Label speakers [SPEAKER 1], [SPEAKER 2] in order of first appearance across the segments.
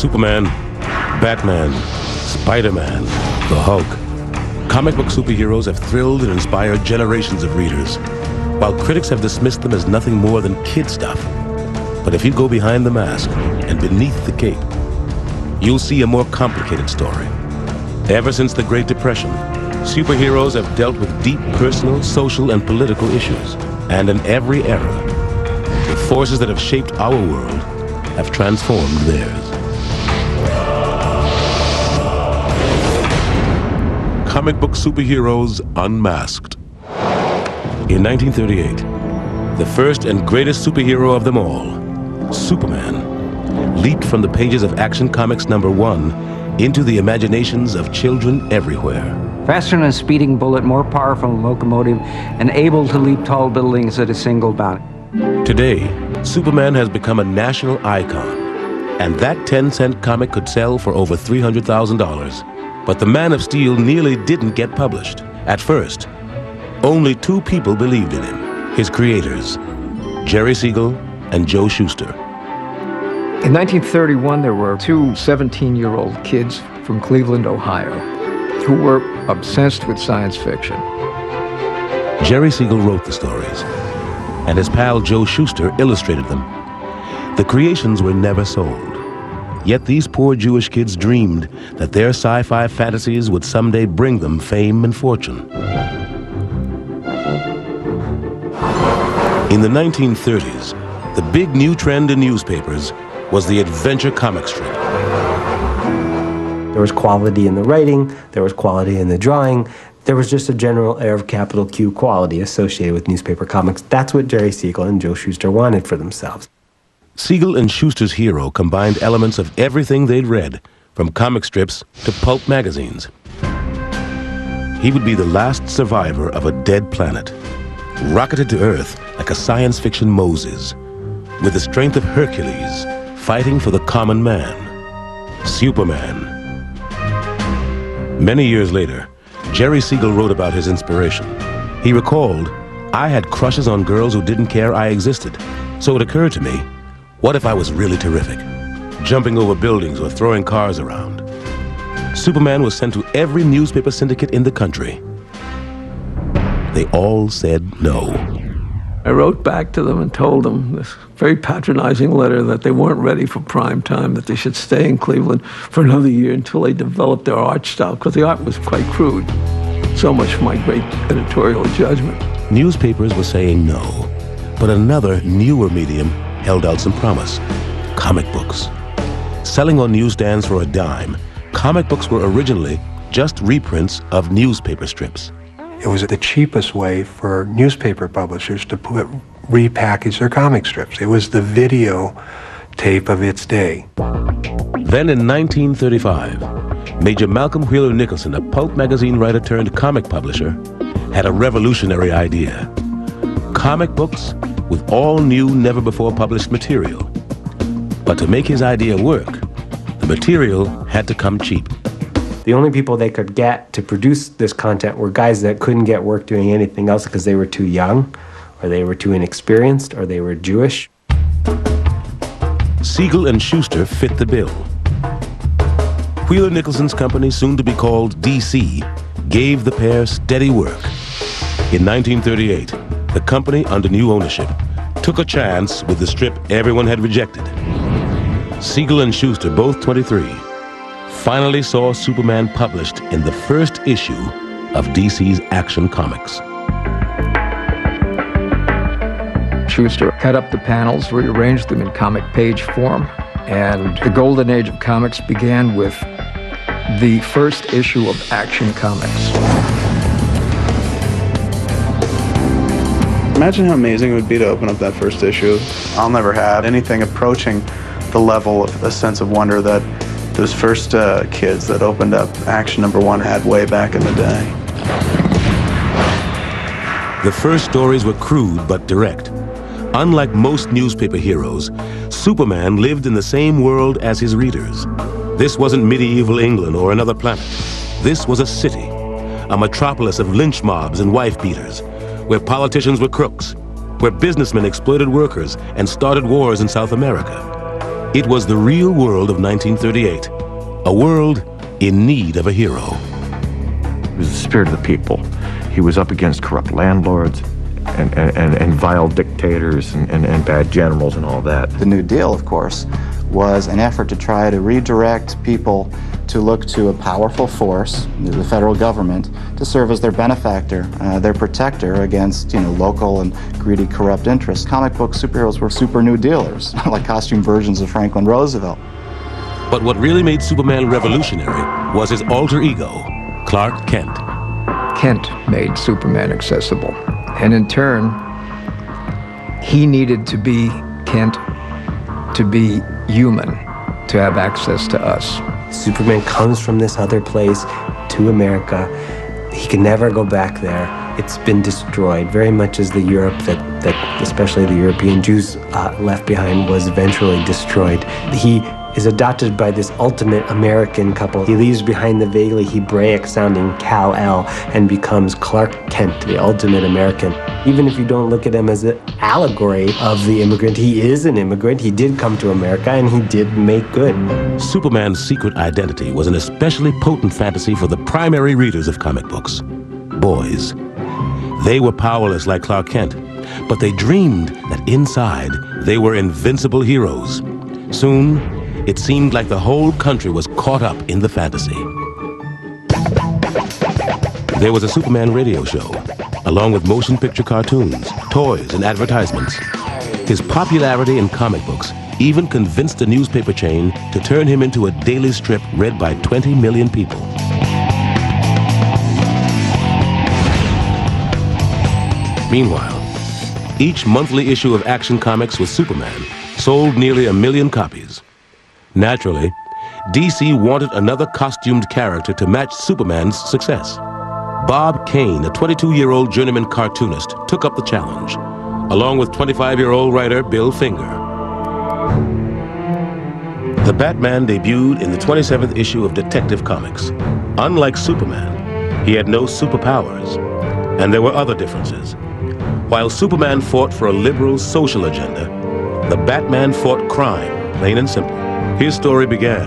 [SPEAKER 1] Superman, Batman, Spider-Man, the Hulk. Comic book superheroes have thrilled and inspired generations of readers, while critics have dismissed them as nothing more than kid stuff. But if you go behind the mask and beneath the cape, you'll see a more complicated story. Ever since the Great Depression, superheroes have dealt with deep personal, social, and political issues. And in every era, the forces that have shaped our world have transformed theirs. Comic book superheroes unmasked. In 1938, the first and greatest superhero of them all, Superman, leaped from the pages of Action Comics #1 into the imaginations of children everywhere.
[SPEAKER 2] Faster than a speeding bullet, more powerful than a locomotive, and able to leap tall buildings at a single bound.
[SPEAKER 1] Today, Superman has become a national icon, and that 10-cent comic could sell for over $300,000. But the Man of Steel nearly didn't get published. At first, only two people believed in him, his creators, Jerry Siegel and Joe Shuster.
[SPEAKER 3] In 1931, there were two 17-year-old kids from Cleveland, Ohio, who were obsessed with science fiction.
[SPEAKER 1] Jerry Siegel wrote the stories, and his pal Joe Shuster illustrated them. The creations were never sold. Yet these poor Jewish kids dreamed that their sci-fi fantasies would someday bring them fame and fortune. In the 1930s, the big new trend in newspapers was the adventure comic strip.
[SPEAKER 4] There was quality in the writing, there was quality in the drawing, there was just a general air of capital Q quality associated with newspaper comics. That's what Jerry Siegel and Joe Shuster wanted for themselves.
[SPEAKER 1] Siegel and Shuster's hero combined elements of everything they'd read, from comic strips to pulp magazines. He would be the last survivor of a dead planet, rocketed to Earth like a science fiction Moses, with the strength of Hercules, fighting for the common man, Superman. Many years later, Jerry Siegel wrote about his inspiration. He recalled, "I had crushes on girls who didn't care I existed, so it occurred to me, what if I was really terrific, jumping over buildings or throwing cars around?" Superman was sent to every newspaper syndicate in the country. They all said no.
[SPEAKER 5] I wrote back to them and told them this very patronizing letter that they weren't ready for prime time, that they should stay in Cleveland for another year until they developed their art style, because the art was quite crude. So much for my great editorial judgment.
[SPEAKER 1] Newspapers were saying no, but another, newer medium held out some promise: comic books. Selling on newsstands for a dime, comic books were originally just reprints of newspaper strips.
[SPEAKER 6] It was the cheapest way for newspaper publishers to repackage their comic strips. It was the video tape of its day.
[SPEAKER 1] Then in 1935, Major Malcolm Wheeler Nicholson, a pulp magazine writer turned comic publisher, had a revolutionary idea: comic books with all new, never-before-published material. But to make his idea work, the material had to come cheap.
[SPEAKER 4] The only people they could get to produce this content were guys that couldn't get work doing anything else because they were too young, or they were too inexperienced, or they were Jewish.
[SPEAKER 1] Siegel and Shuster fit the bill. Wheeler Nicholson's company, soon to be called DC, gave the pair steady work. In 1938, the company, under new ownership, took a chance with the strip everyone had rejected. Siegel and Shuster, both 23, finally saw Superman published in the first issue of DC's Action Comics.
[SPEAKER 3] Shuster cut up the panels, rearranged them in comic page form, and the golden age of comics began with the first issue of Action Comics.
[SPEAKER 7] Imagine how amazing it would be to open up that first issue. I'll never have anything approaching the level of a sense of wonder that those first kids that opened up Action #1 had way back in the day.
[SPEAKER 1] The first stories were crude but direct. Unlike most newspaper heroes, Superman lived in the same world as his readers. This wasn't medieval England or another planet. This was a city, a metropolis of lynch mobs and wife beaters, where politicians were crooks, where businessmen exploited workers and started wars in South America. It was the real world of 1938, a world in need of a hero.
[SPEAKER 8] He was the spirit of the people. He was up against corrupt landlords and vile dictators and bad generals and all that.
[SPEAKER 9] The New Deal, of course, was an effort to try to redirect people to look to a powerful force, the federal government, to serve as their benefactor, their protector against, local and greedy, corrupt interests. Comic book superheroes were super New Dealers, like costume versions of Franklin Roosevelt.
[SPEAKER 1] But what really made Superman revolutionary was his alter ego, Clark Kent.
[SPEAKER 3] Kent made Superman accessible. And in turn, he needed to be Kent to be human, to have access to us.
[SPEAKER 4] Superman comes from this other place to America. He can never go back there. It's been destroyed, very much as the Europe that especially the European Jews left behind was eventually destroyed. He is adopted by this ultimate American couple. He leaves behind the vaguely Hebraic-sounding Kal-El and becomes Clark Kent, the ultimate American. Even if you don't look at him as an allegory of the immigrant, he is an immigrant. He did come to America, and he did make good.
[SPEAKER 1] Superman's secret identity was an especially potent fantasy for the primary readers of comic books, boys. They were powerless like Clark Kent, but they dreamed that inside they were invincible heroes. Soon, it seemed like the whole country was caught up in the fantasy. There was a Superman radio show, along with motion picture cartoons, toys, and advertisements. His popularity in comic books even convinced a newspaper chain to turn him into a daily strip read by 20 million people. Meanwhile, each monthly issue of Action Comics with Superman sold nearly 1 million copies. Naturally, DC wanted another costumed character to match Superman's success. Bob Kane, a 22-year-old journeyman cartoonist, took up the challenge, along with 25-year-old writer Bill Finger. The Batman debuted in the 27th issue of Detective Comics. Unlike Superman, he had no superpowers, and there were other differences. While Superman fought for a liberal social agenda, the Batman fought crime, plain and simple. His story began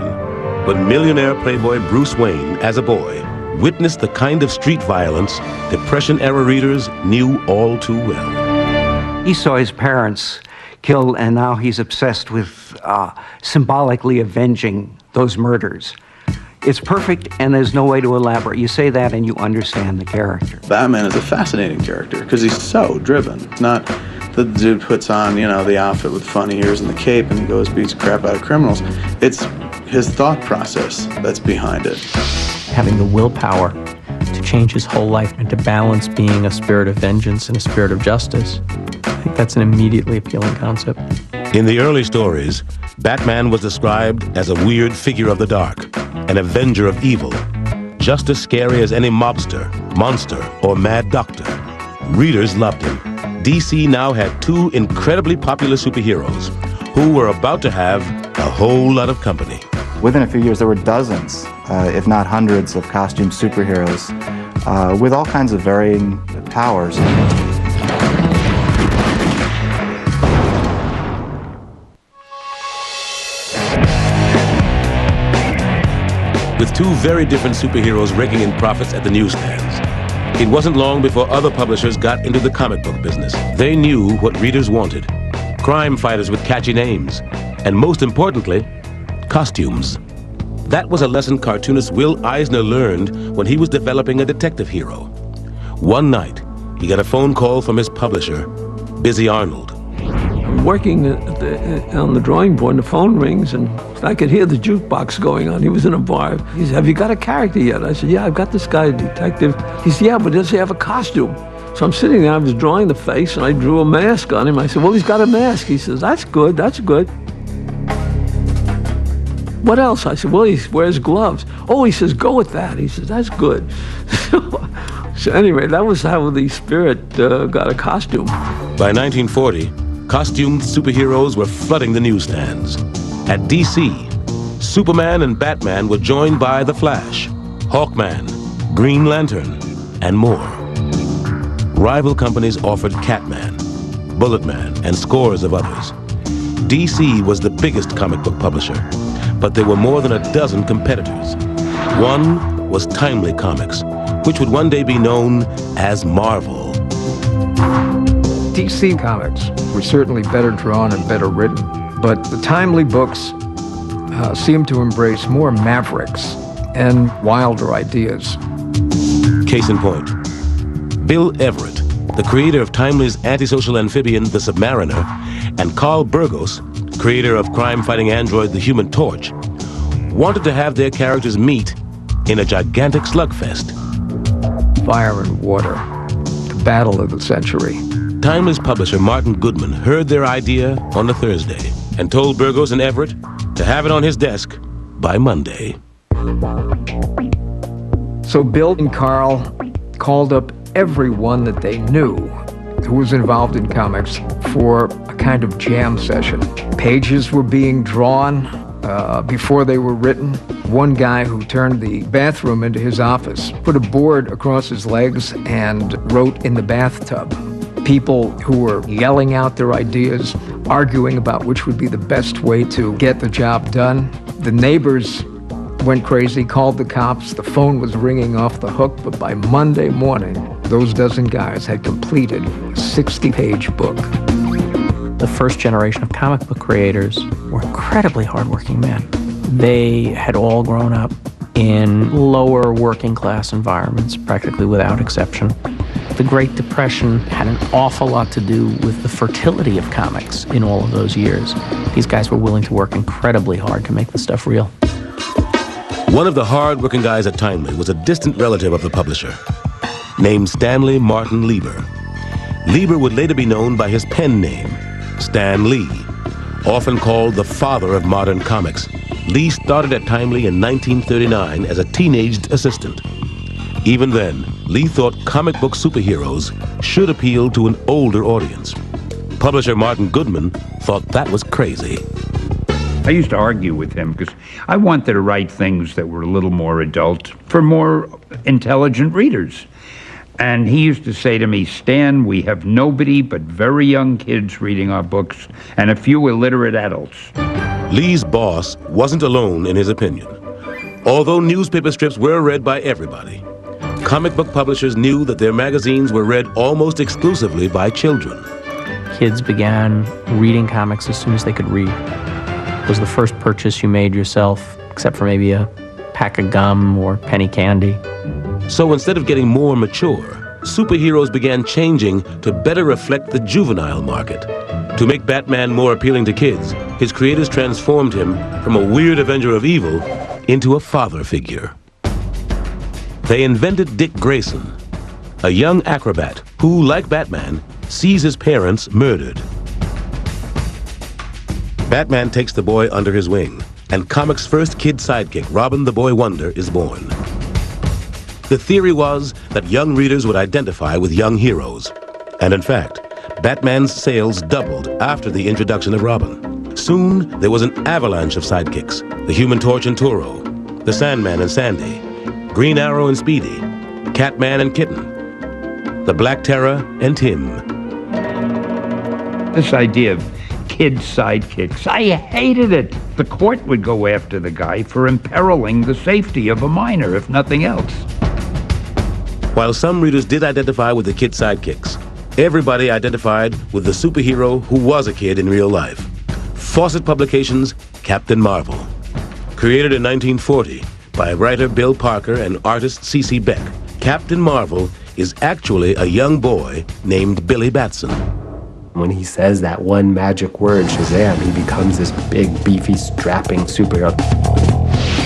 [SPEAKER 1] when millionaire playboy Bruce Wayne, as a boy, witnessed the kind of street violence Depression-era readers knew all too well.
[SPEAKER 2] He saw his parents killed, and now he's obsessed with symbolically avenging those murders. It's perfect, and there's no way to elaborate. You say that, and you understand the character.
[SPEAKER 7] Batman is a fascinating character because he's so driven. Not the dude puts on, the outfit with funny ears and the cape and he goes beats crap out of criminals. It's his thought process that's behind it.
[SPEAKER 10] Having the willpower to change his whole life and to balance being a spirit of vengeance and a spirit of justice, I think that's an immediately appealing concept.
[SPEAKER 1] In the early stories, Batman was described as a weird figure of the dark, an avenger of evil, just as scary as any mobster, monster, or mad doctor. Readers loved him. DC now had 2 incredibly popular superheroes who were about to have a whole lot of company.
[SPEAKER 9] Within a few years, there were dozens, if not hundreds, of costume superheroes with all kinds of varying powers.
[SPEAKER 1] With 2 very different superheroes raking in profits at the newsstands, it wasn't long before other publishers got into the comic book business. They knew what readers wanted: crime fighters with catchy names, and most importantly, costumes. That was a lesson cartoonist Will Eisner learned when he was developing a detective hero. One night, he got a phone call from his publisher, Busy Arnold.
[SPEAKER 5] I'm working on the drawing board, and the phone rings, and I could hear the jukebox going on. He was in a bar. He said, "Have you got a character yet?" I said, "Yeah, I've got this guy, a detective." He said, "Yeah, but does he have a costume?" So I'm sitting there, I was drawing the face, and I drew a mask on him. I said, "Well, he's got a mask." He says, "That's good, that's good." "What else?" I said, "Well, he wears gloves." "Oh," he says, "go with that." He says, "That's good." So anyway, that was how the spirit got a costume.
[SPEAKER 1] By 1940, costumed superheroes were flooding the newsstands. At DC, Superman and Batman were joined by The Flash, Hawkman, Green Lantern, and more. Rival companies offered Catman, Bulletman, and scores of others. DC was the biggest comic book publisher, but there were more than a dozen competitors. One was Timely Comics, which would one day be known as Marvel.
[SPEAKER 3] DC comics were certainly better drawn and better written, but the Timely books seemed to embrace more mavericks and wilder ideas.
[SPEAKER 1] Case in point, Bill Everett, the creator of Timely's antisocial amphibian, The Submariner, and Carl Burgos, creator of crime-fighting android, The Human Torch, wanted to have their characters meet in a gigantic slugfest.
[SPEAKER 3] Fire and water, the battle of the century.
[SPEAKER 1] Timely's publisher, Martin Goodman, heard their idea on a Thursday and told Burgos and Everett to have it on his desk by Monday.
[SPEAKER 3] So Bill and Carl called up everyone that they knew who was involved in comics for a kind of jam session. Pages were being drawn before they were written. One guy who turned the bathroom into his office put a board across his legs and wrote in the bathtub. People who were yelling out their ideas, arguing about which would be the best way to get the job done. The neighbors went crazy, called the cops. The phone was ringing off the hook, but by Monday morning, those dozen guys had completed a 60-page book.
[SPEAKER 10] The first generation of comic book creators were incredibly hardworking men. They had all grown up in lower working class environments, practically without exception. The Great Depression had an awful lot to do with the fertility of comics in all of those years. These guys were willing to work incredibly hard to make the stuff real.
[SPEAKER 1] One of the hard-working guys at Timely was a distant relative of the publisher, named Stanley Martin Lieber. Lieber would later be known by his pen name, Stan Lee, often called the father of modern comics. Lee started at Timely in 1939 as a teenaged assistant. Even then, Lee thought comic book superheroes should appeal to an older audience. Publisher Martin Goodman thought that was crazy.
[SPEAKER 11] I used to argue with him because I wanted to write things that were a little more adult for more intelligent readers. And he used to say to me, Stan, we have nobody but very young kids reading our books and a few illiterate adults.
[SPEAKER 1] Lee's boss wasn't alone in his opinion. Although newspaper strips were read by everybody, comic book publishers knew that their magazines were read almost exclusively by children.
[SPEAKER 10] Kids began reading comics as soon as they could read. It was the first purchase you made yourself, except for maybe a pack of gum or penny candy.
[SPEAKER 1] So instead of getting more mature, superheroes began changing to better reflect the juvenile market. To make Batman more appealing to kids, his creators transformed him from a weird avenger of evil into a father figure. They invented Dick Grayson, a young acrobat who, like Batman, sees his parents murdered. Batman takes the boy under his wing, and comics' first kid sidekick, Robin the Boy Wonder, is born. The theory was that young readers would identify with young heroes. And in fact, Batman's sales doubled after the introduction of Robin. Soon, there was an avalanche of sidekicks: the Human Torch and Toro, the Sandman and Sandy, Green Arrow and Speedy, Catman and Kitten, the Black Terror and Tim.
[SPEAKER 11] This idea of kid sidekicks, I hated it. The court would go after the guy for imperiling the safety of a minor, if nothing else.
[SPEAKER 1] While some readers did identify with the kid sidekicks, everybody identified with the superhero who was a kid in real life. Fawcett Publications' Captain Marvel. Created in 1940 by writer Bill Parker and artist C.C. Beck, Captain Marvel is actually a young boy named Billy Batson.
[SPEAKER 4] When he says that one magic word, Shazam, he becomes this big, beefy, strapping superhero.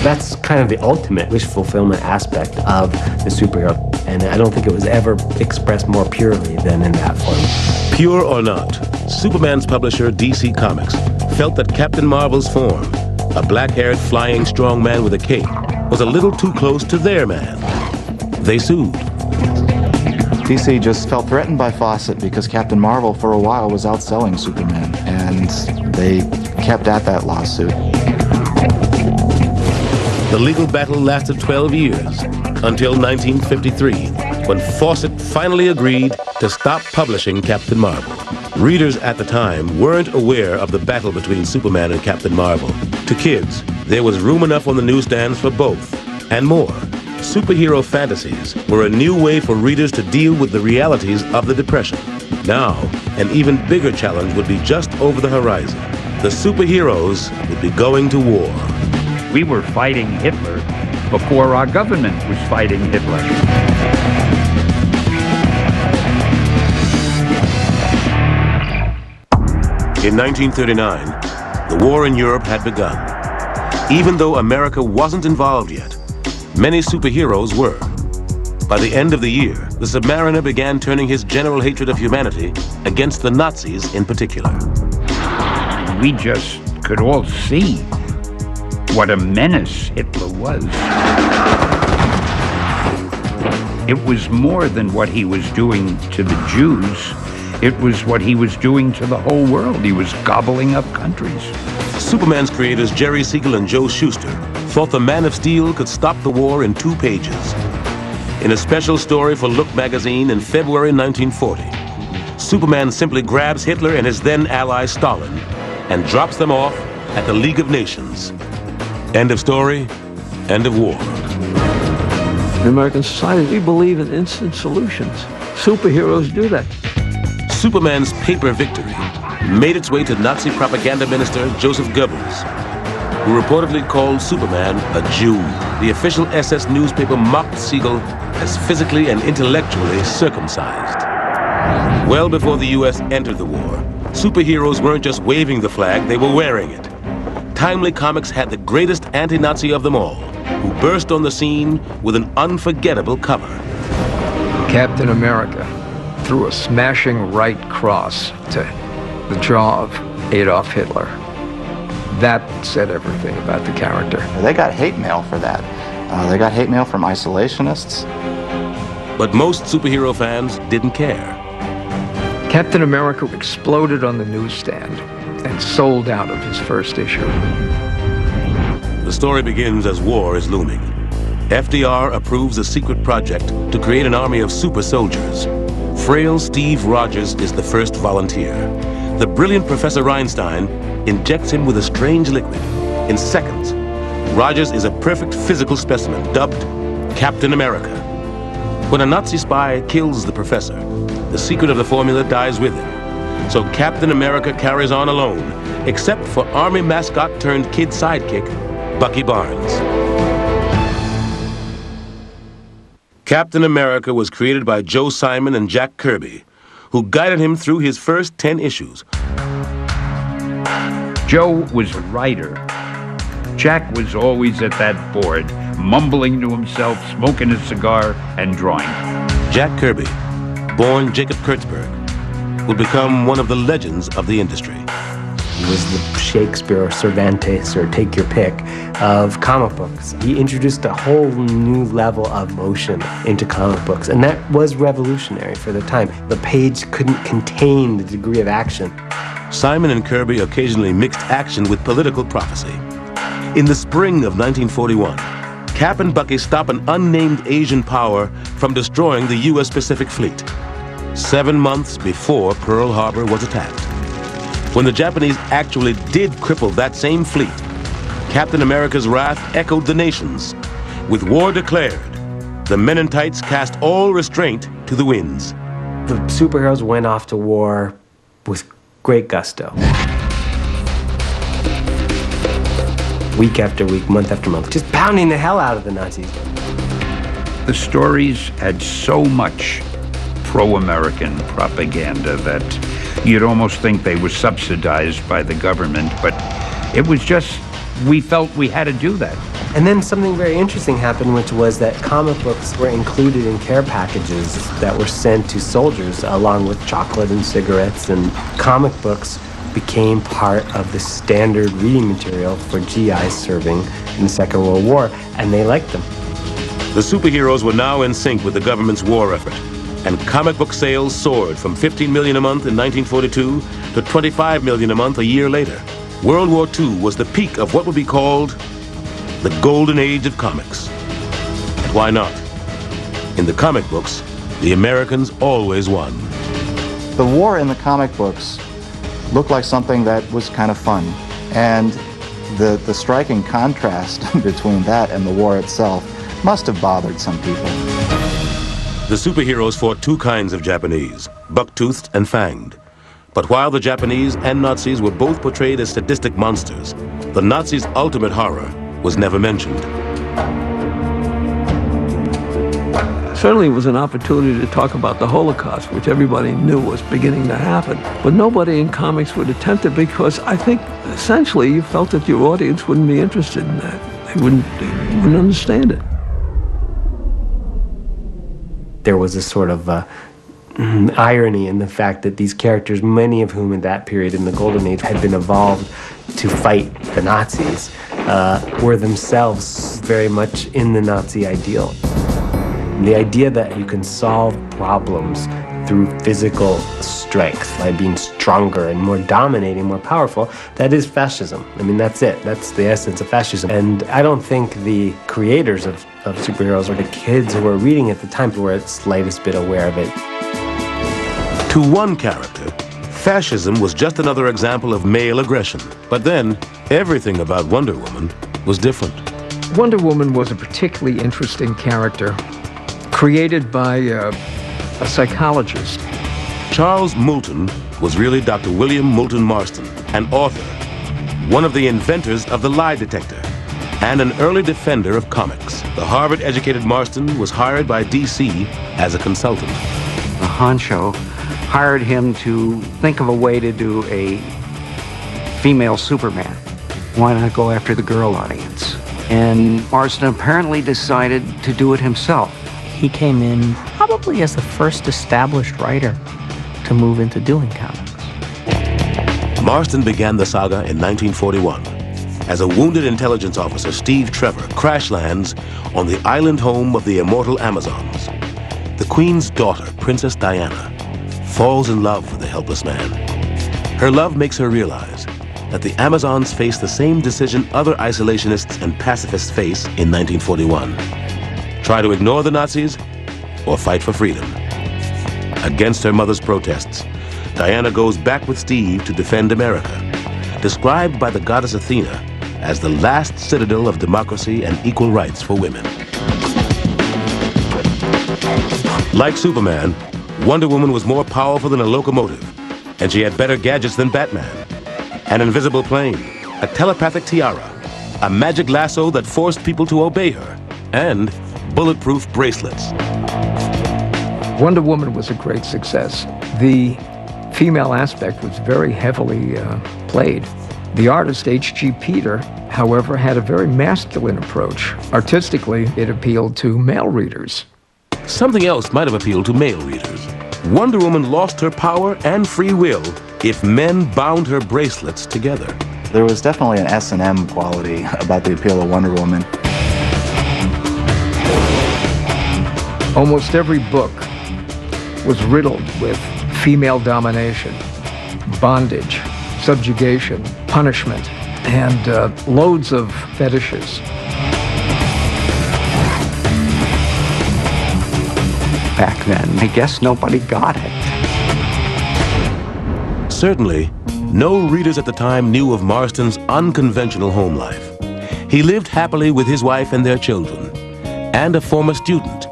[SPEAKER 4] That's kind of the ultimate wish fulfillment aspect of the superhero. And I don't think it was ever expressed more purely than in that form.
[SPEAKER 1] Pure or not, Superman's publisher, DC Comics, felt that Captain Marvel's form, a black-haired flying strong man with a cape, was a little too close to their man. They sued.
[SPEAKER 9] DC just felt threatened by Fawcett because Captain Marvel for a while was outselling Superman, and they kept at that lawsuit.
[SPEAKER 1] The legal battle lasted 12 years, until 1953, when Fawcett finally agreed to stop publishing Captain Marvel. Readers at the time weren't aware of the battle between Superman and Captain Marvel. To kids, there was room enough on the newsstands for both, and more. Superhero fantasies were a new way for readers to deal with the realities of the Depression. Now, an even bigger challenge would be just over the horizon. The superheroes would be going to war.
[SPEAKER 11] We were fighting Hitler before our government was fighting Hitler.
[SPEAKER 1] In 1939, the war in Europe had begun. Even though America wasn't involved yet, many superheroes were. By the end of the year, the Submariner began turning his general hatred of humanity against the Nazis in particular.
[SPEAKER 11] We just could all see what a menace Hitler was. It was more than what he was doing to the Jews. It was what he was doing to the whole world. He was gobbling up countries.
[SPEAKER 1] Superman's creators Jerry Siegel and Joe Shuster thought the Man of Steel could stop the war in 2 pages. In a special story for Look magazine in February 1940, Superman simply grabs Hitler and his then ally Stalin and drops them off at the League of Nations. End of story, end of war.
[SPEAKER 5] In American society, we believe in instant solutions. Superheroes do that.
[SPEAKER 1] Superman's paper victory made its way to Nazi propaganda minister Joseph Goebbels, who reportedly called Superman a Jew. The official SS newspaper mocked Siegel as physically and intellectually circumcised. Well before the U.S. entered the war, superheroes weren't just waving the flag, they were wearing it. Timely Comics had the greatest anti-Nazi of them all, who burst on the scene with an unforgettable cover.
[SPEAKER 3] Captain America threw a smashing right cross to the jaw of Adolf Hitler. That said everything about the character.
[SPEAKER 9] They got hate mail for that. They got hate mail from isolationists.
[SPEAKER 1] But most superhero fans didn't care.
[SPEAKER 3] Captain America exploded on the newsstand and sold out of his first issue.
[SPEAKER 1] The story begins as war is looming. FDR approves a secret project to create an army of super soldiers. Frail Steve Rogers is the first volunteer. The brilliant Professor Einstein injects him with a strange liquid. In seconds, Rogers is a perfect physical specimen, dubbed Captain America. When a Nazi spy kills the professor, the secret of the formula dies with him. So Captain America carries on alone, except for Army mascot turned kid sidekick, Bucky Barnes. Captain America was created by Joe Simon and Jack Kirby, who guided him through his first 10 issues.
[SPEAKER 11] Joe was a writer. Jack was always at that board, mumbling to himself, smoking a cigar, and drawing.
[SPEAKER 1] Jack Kirby, born Jacob Kurtzberg, would become one of the legends of the industry.
[SPEAKER 4] He was the Shakespeare or Cervantes, or take your pick, of comic books. He introduced a whole new level of motion into comic books, and that was revolutionary for the time. The page couldn't contain the degree of action.
[SPEAKER 1] Simon and Kirby occasionally mixed action with political prophecy. In the spring of 1941, Cap and Bucky stop an unnamed Asian power from destroying the U.S. Pacific Fleet, 7 months before Pearl Harbor was attacked. When the Japanese actually did cripple that same fleet, Captain America's wrath echoed the nations. With war declared, the Men in Tights cast all restraint to the winds.
[SPEAKER 4] The superheroes went off to war with great gusto. Week after week, month after month, just pounding the hell out of the Nazis.
[SPEAKER 11] The stories had so much pro-American propaganda that you'd almost think they were subsidized by the government, but it was just, we felt we had to do that.
[SPEAKER 4] And then something very interesting happened, which was that comic books were included in care packages that were sent to soldiers, along with chocolate and cigarettes, and comic books became part of the standard reading material for GIs serving in the Second World War, and they liked them.
[SPEAKER 1] The superheroes were now in sync with the government's war effort, and comic book sales soared from 15 million a month in 1942 to 25 million a month a year later. World War II was the peak of what would be called the golden age of comics. And why not? In the comic books, the Americans always won.
[SPEAKER 9] The war in the comic books looked like something that was kind of fun. And the striking contrast between that and the war itself must have bothered some people.
[SPEAKER 1] The superheroes fought two kinds of Japanese, buck-toothed and fanged. But while the Japanese and Nazis were both portrayed as sadistic monsters, the Nazis' ultimate horror was never mentioned.
[SPEAKER 5] Certainly it was an opportunity to talk about the Holocaust, which everybody knew was beginning to happen. But nobody in comics would attempt it because I think essentially you felt that your audience wouldn't be interested in that. They wouldn't understand it.
[SPEAKER 4] There was a sort of irony in the fact that these characters, many of whom in that period in the Golden Age had been evolved to fight the Nazis, were themselves very much in the Nazi ideal. The idea that you can solve problems through physical strength, by being stronger and more dominating, more powerful, that is fascism. I mean, that's it. That's the essence of fascism. And I don't think the creators of superheroes or the kids who were reading at the time were the slightest bit aware of it.
[SPEAKER 1] To one character, fascism was just another example of male aggression. But then, everything about Wonder Woman was different.
[SPEAKER 3] Wonder Woman was a particularly interesting character, created by a psychologist.
[SPEAKER 1] Charles Moulton was really Dr. William Moulton Marston, an author, one of the inventors of the lie detector, and an early defender of comics. The Harvard-educated Marston was hired by DC as a consultant.
[SPEAKER 2] The honcho hired him to think of a way to do a female Superman. Why not go after the girl audience? And Marston apparently decided to do it himself.
[SPEAKER 10] He came in probably as the first established writer to move into doing comics.
[SPEAKER 1] Marston began the saga in 1941. As a wounded intelligence officer, Steve Trevor crash lands on the island home of the immortal Amazons. The Queen's daughter, Princess Diana, falls in love with the helpless man. Her love makes her realize that the Amazons face the same decision other isolationists and pacifists face in 1941. Try to ignore the Nazis or fight for freedom. Against her mother's protests, Diana goes back with Steve to defend America, described by the goddess Athena as the last citadel of democracy and equal rights for women. Like Superman, Wonder Woman was more powerful than a locomotive, and she had better gadgets than Batman. An invisible plane, a telepathic tiara, a magic lasso that forced people to obey her, and bulletproof bracelets.
[SPEAKER 3] Wonder Woman was a great success. The female aspect was very heavily played. The artist, H.G. Peter, however, had a very masculine approach. Artistically, it appealed to male readers.
[SPEAKER 1] Something else might have appealed to male readers. Wonder Woman lost her power and free will if men bound her bracelets together.
[SPEAKER 9] There was definitely an S&M quality about the appeal of Wonder Woman.
[SPEAKER 3] Almost every book was riddled with female domination, bondage, subjugation, punishment, and loads of fetishes.
[SPEAKER 2] Back then, I guess nobody got it.
[SPEAKER 1] Certainly, no readers at the time knew of Marston's unconventional home life. He lived happily with his wife and their children, and a former student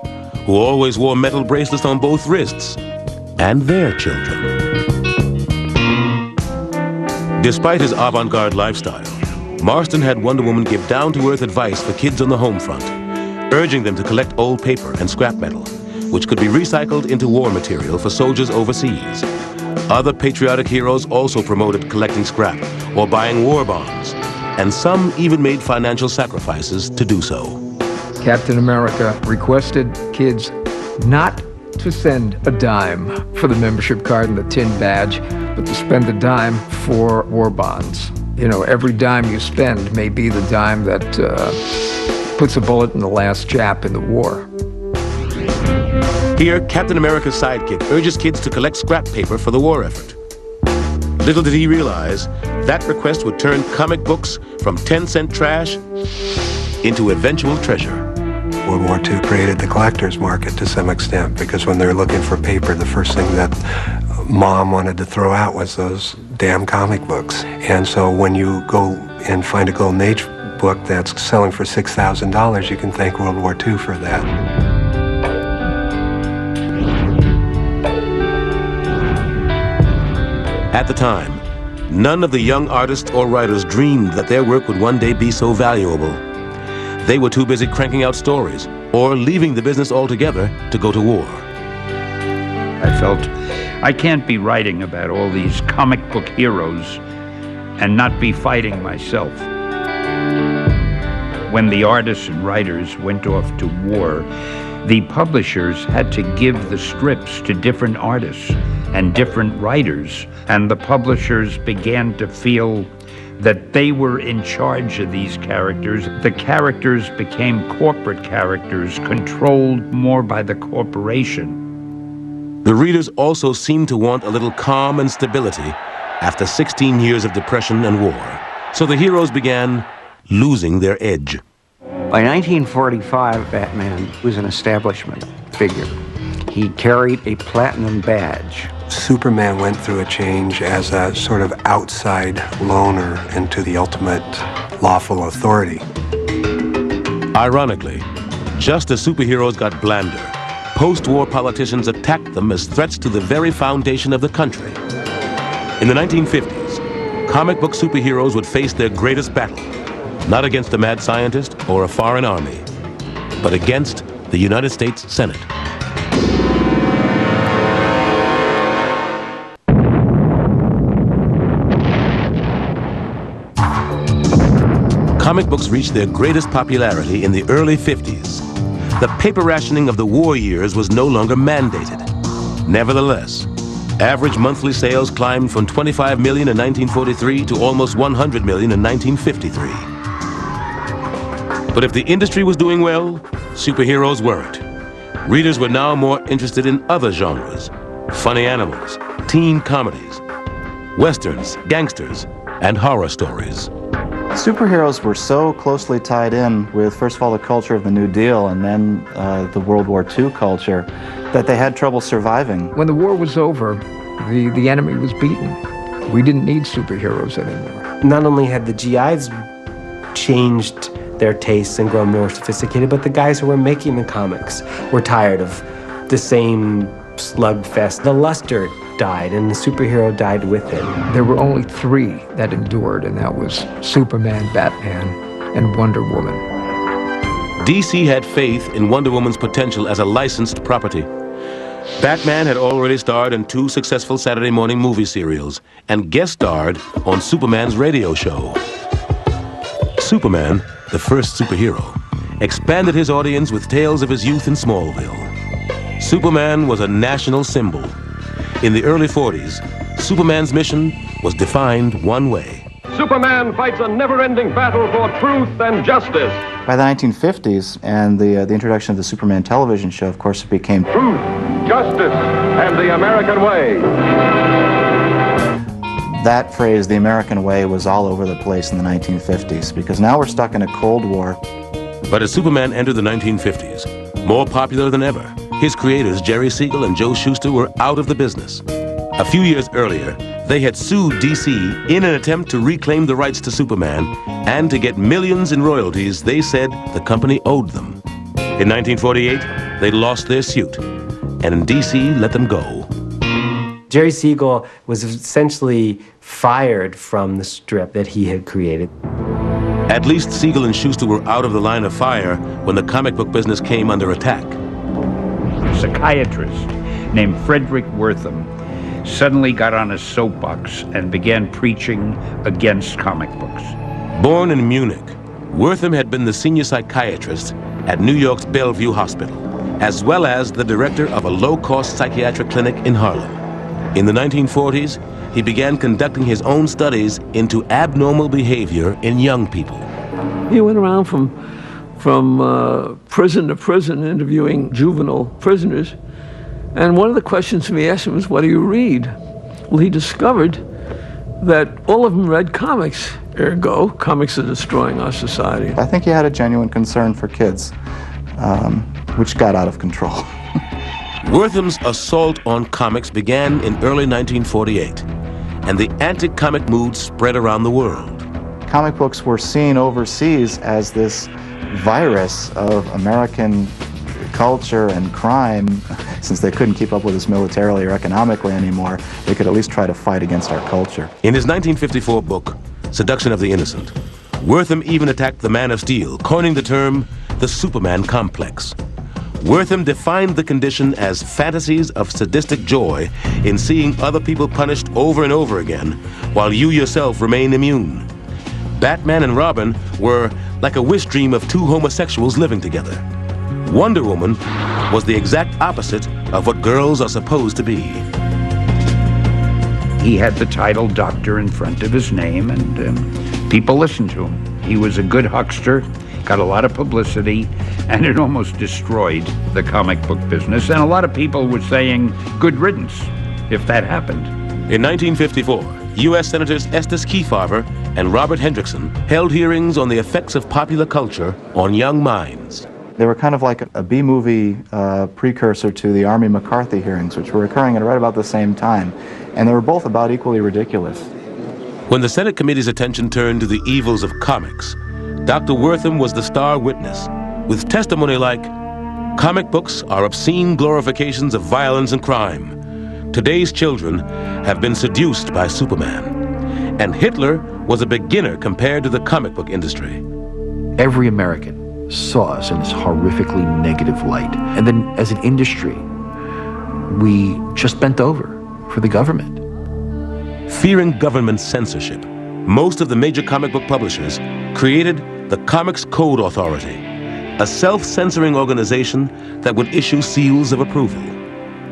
[SPEAKER 1] who always wore metal bracelets on both wrists, and their children. Despite his avant-garde lifestyle, Marston had Wonder Woman give down-to-earth advice for kids on the home front, urging them to collect old paper and scrap metal, which could be recycled into war material for soldiers overseas. Other patriotic heroes also promoted collecting scrap or buying war bonds, and some even made financial sacrifices to do so.
[SPEAKER 3] Captain America requested kids not to send a dime for the membership card and the tin badge, but to spend a dime for war bonds. You know, every dime you spend may be the dime that puts a bullet in the last Jap in the war.
[SPEAKER 1] Here, Captain America's sidekick urges kids to collect scrap paper for the war effort. Little did he realize that request would turn comic books from 10-cent trash into eventual treasure.
[SPEAKER 6] World War II created the collector's market to some extent, because when they're looking for paper, the first thing that Mom wanted to throw out was those damn comic books. And so when you go and find a Golden Age book that's selling for $6,000, you can thank World War II for that.
[SPEAKER 1] At the time, none of the young artists or writers dreamed that their work would one day be so valuable. They were too busy cranking out stories or leaving the business altogether to go to war.
[SPEAKER 11] I felt I can't be writing about all these comic book heroes and not be fighting myself. When the artists and writers went off to war, the publishers had to give the strips to different artists and different writers, and the publishers began to feel that they were in charge of these characters. The characters became corporate characters, controlled more by the corporation.
[SPEAKER 1] The readers also seemed to want a little calm and stability after 16 years of depression and war. So the heroes began losing their edge.
[SPEAKER 2] By 1945, Batman was an establishment figure. He carried a platinum badge.
[SPEAKER 6] Superman went through a change as a sort of outside loner into the ultimate lawful authority.
[SPEAKER 1] Ironically, just as superheroes got blander, post-war politicians attacked them as threats to the very foundation of the country. In the 1950s, comic book superheroes would face their greatest battle, not against a mad scientist or a foreign army, but against the United States Senate. Comic books reached their greatest popularity in the early 50s. The paper rationing of the war years was no longer mandated. Nevertheless, average monthly sales climbed from 25 million in 1943 to almost 100 million in 1953. But if the industry was doing well, superheroes weren't. Readers were now more interested in other genres: funny animals, teen comedies, westerns, gangsters, and horror stories.
[SPEAKER 9] Superheroes were so closely tied in with, first of all, the culture of the New Deal and then the World War II culture, that they had trouble surviving.
[SPEAKER 3] When the war was over, the enemy was beaten. We didn't need superheroes anymore.
[SPEAKER 4] Not only had the GIs changed their tastes and grown more sophisticated, but the guys who were making the comics were tired of the same slugfest. The luster died, and the superhero died with it.
[SPEAKER 3] There were only three that endured, and that was Superman, Batman, and Wonder Woman.
[SPEAKER 1] DC had faith in Wonder Woman's potential as a licensed property. Batman had already starred in 2 successful Saturday morning movie serials and guest starred on Superman's radio show. Superman, the first superhero, expanded his audience with tales of his youth in Smallville. Superman was a national symbol. In the early 40s, Superman's mission was defined one way.
[SPEAKER 12] Superman fights a never-ending battle for truth and justice.
[SPEAKER 9] By the 1950s and the introduction of the Superman television show, of course, it became
[SPEAKER 12] Truth, justice, and the American way.
[SPEAKER 9] That phrase, the American way, was all over the place in the 1950s, because now we're stuck in a Cold War.
[SPEAKER 1] But as Superman entered the 1950s, more popular than ever, his creators, Jerry Siegel and Joe Shuster, were out of the business. A few years earlier, they had sued DC in an attempt to reclaim the rights to Superman and to get millions in royalties they said the company owed them. In 1948, they lost their suit, and DC let them go.
[SPEAKER 4] Jerry Siegel was essentially fired from the strip that he had created.
[SPEAKER 1] At least Siegel and Shuster were out of the line of fire when the comic book business came under attack.
[SPEAKER 11] A psychiatrist named Frederick Wortham suddenly got on a soapbox and began preaching against comic books.
[SPEAKER 1] Born in Munich, Wortham had been the senior psychiatrist at New York's Bellevue Hospital, as well as the director of a low-cost psychiatric clinic in Harlem. In the 1940s, he began conducting his own studies into abnormal behavior in young people.
[SPEAKER 5] He went around from prison to prison interviewing juvenile prisoners. And one of the questions we asked him was, what do you read? Well, he discovered that all of them read comics. Ergo, comics are destroying our society.
[SPEAKER 9] I think he had a genuine concern for kids, which got out of control.
[SPEAKER 1] Wortham's assault on comics began in early 1948, and the anti-comic mood spread around the world.
[SPEAKER 9] Comic books were seen overseas as this virus of American culture and crime. Since they couldn't keep up with us militarily or economically anymore, they could at least try to fight against our culture.
[SPEAKER 1] In his 1954 book, Seduction of the Innocent, Wortham even attacked the Man of Steel, coining the term the Superman complex. Wortham defined the condition as fantasies of sadistic joy in seeing other people punished over and over again, while you yourself remain immune. Batman and Robin were like a wish dream of two homosexuals living together. Wonder Woman was the exact opposite of what girls are supposed to be.
[SPEAKER 11] He had the title Doctor in front of his name, and people listened to him. He was a good huckster, got a lot of publicity, and it almost destroyed the comic book business. And a lot of people were saying, good riddance, if that happened.
[SPEAKER 1] In 1954, U.S. Senators Estes Kefauver and Robert Hendrickson held hearings on the effects of popular culture on young minds.
[SPEAKER 9] They were kind of like a B-movie precursor to the Army McCarthy hearings, which were occurring at right about the same time. And they were both about equally ridiculous.
[SPEAKER 1] When the Senate committee's attention turned to the evils of comics, Dr. Wortham was the star witness, with testimony like, "Comic books are obscene glorifications of violence and crime. Today's children have been seduced by Superman. And Hitler was a beginner compared to the comic book industry."
[SPEAKER 13] Every American saw us in this horrifically negative light. And then as an industry, we just bent over for the government.
[SPEAKER 1] Fearing government censorship, most of the major comic book publishers created the Comics Code Authority, a self-censoring organization that would issue seals of approval.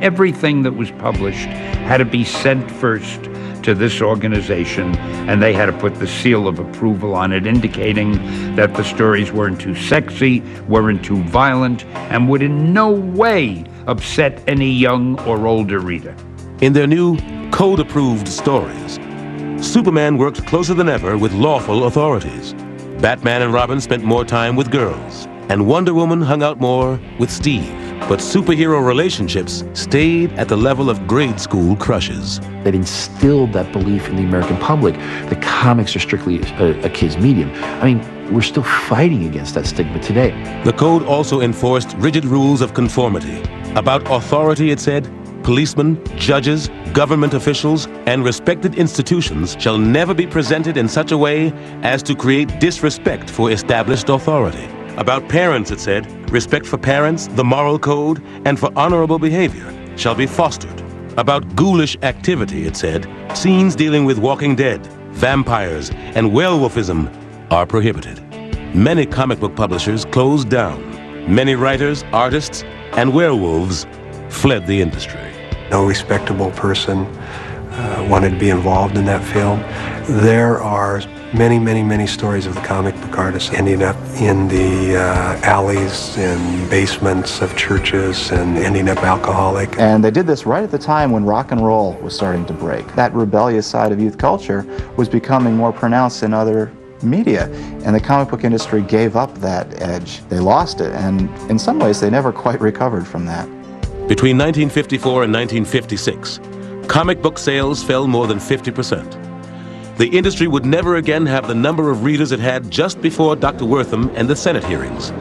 [SPEAKER 11] Everything that was published had to be sent first to this organization, and they had to put the seal of approval on it, indicating that the stories weren't too sexy, weren't too violent, and would in no way upset any young or older reader.
[SPEAKER 1] In their new code-approved stories, Superman worked closer than ever with lawful authorities. Batman and Robin spent more time with girls, and Wonder Woman hung out more with Steve. But superhero relationships stayed at the level of grade school crushes.
[SPEAKER 13] That instilled that belief in the American public that comics are strictly a kid's medium. I mean, we're still fighting against that stigma today.
[SPEAKER 1] The code also enforced rigid rules of conformity. About authority, it said, policemen, judges, government officials, and respected institutions shall never be presented in such a way as to create disrespect for established authority. About parents, it said, respect for parents, the moral code, and for honorable behavior shall be fostered. About ghoulish activity, it said, scenes dealing with Walking Dead, vampires, and werewolfism are prohibited. Many comic book publishers closed down. Many writers, artists, and werewolves fled the industry.
[SPEAKER 6] No respectable person wanted to be involved in that field. There are many, many, many stories of the comic book artists ending up in the alleys and basements of churches and ending up alcoholic.
[SPEAKER 9] And they did this right at the time when rock and roll was starting to break. That rebellious side of youth culture was becoming more pronounced in other media, and the comic book industry gave up that edge. They lost it, and in some ways they never quite recovered from that.
[SPEAKER 1] Between 1954 and 1956, comic book sales fell more than 50%. The industry would never again have the number of readers it had just before Dr. Wortham and the Senate hearings.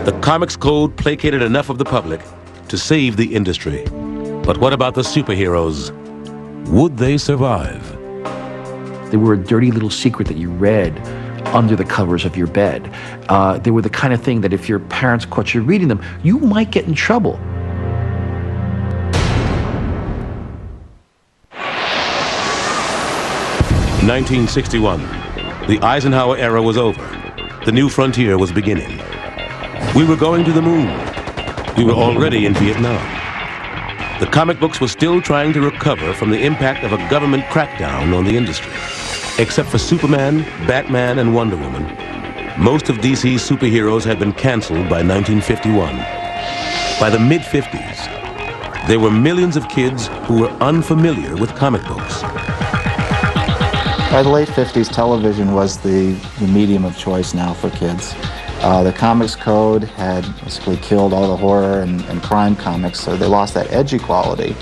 [SPEAKER 1] The Comics Code placated enough of the public to save the industry. But what about the superheroes? Would they survive?
[SPEAKER 13] They were a dirty little secret that you read under the covers of your bed. They were the kind of thing that if your parents caught you reading them, you might get in trouble.
[SPEAKER 1] 1961. The Eisenhower era was over. The new frontier was beginning. We were going to the moon. We were already in Vietnam. The comic books were still trying to recover from the impact of a government crackdown on the industry. Except for Superman, Batman, and Wonder Woman, most of DC's superheroes had been canceled by 1951. By the mid-50s, there were millions of kids who were unfamiliar with comic books.
[SPEAKER 9] By the late 50s, television was the medium of choice now for kids. The Comics Code had basically killed all the horror and crime comics, so they lost that edgy quality.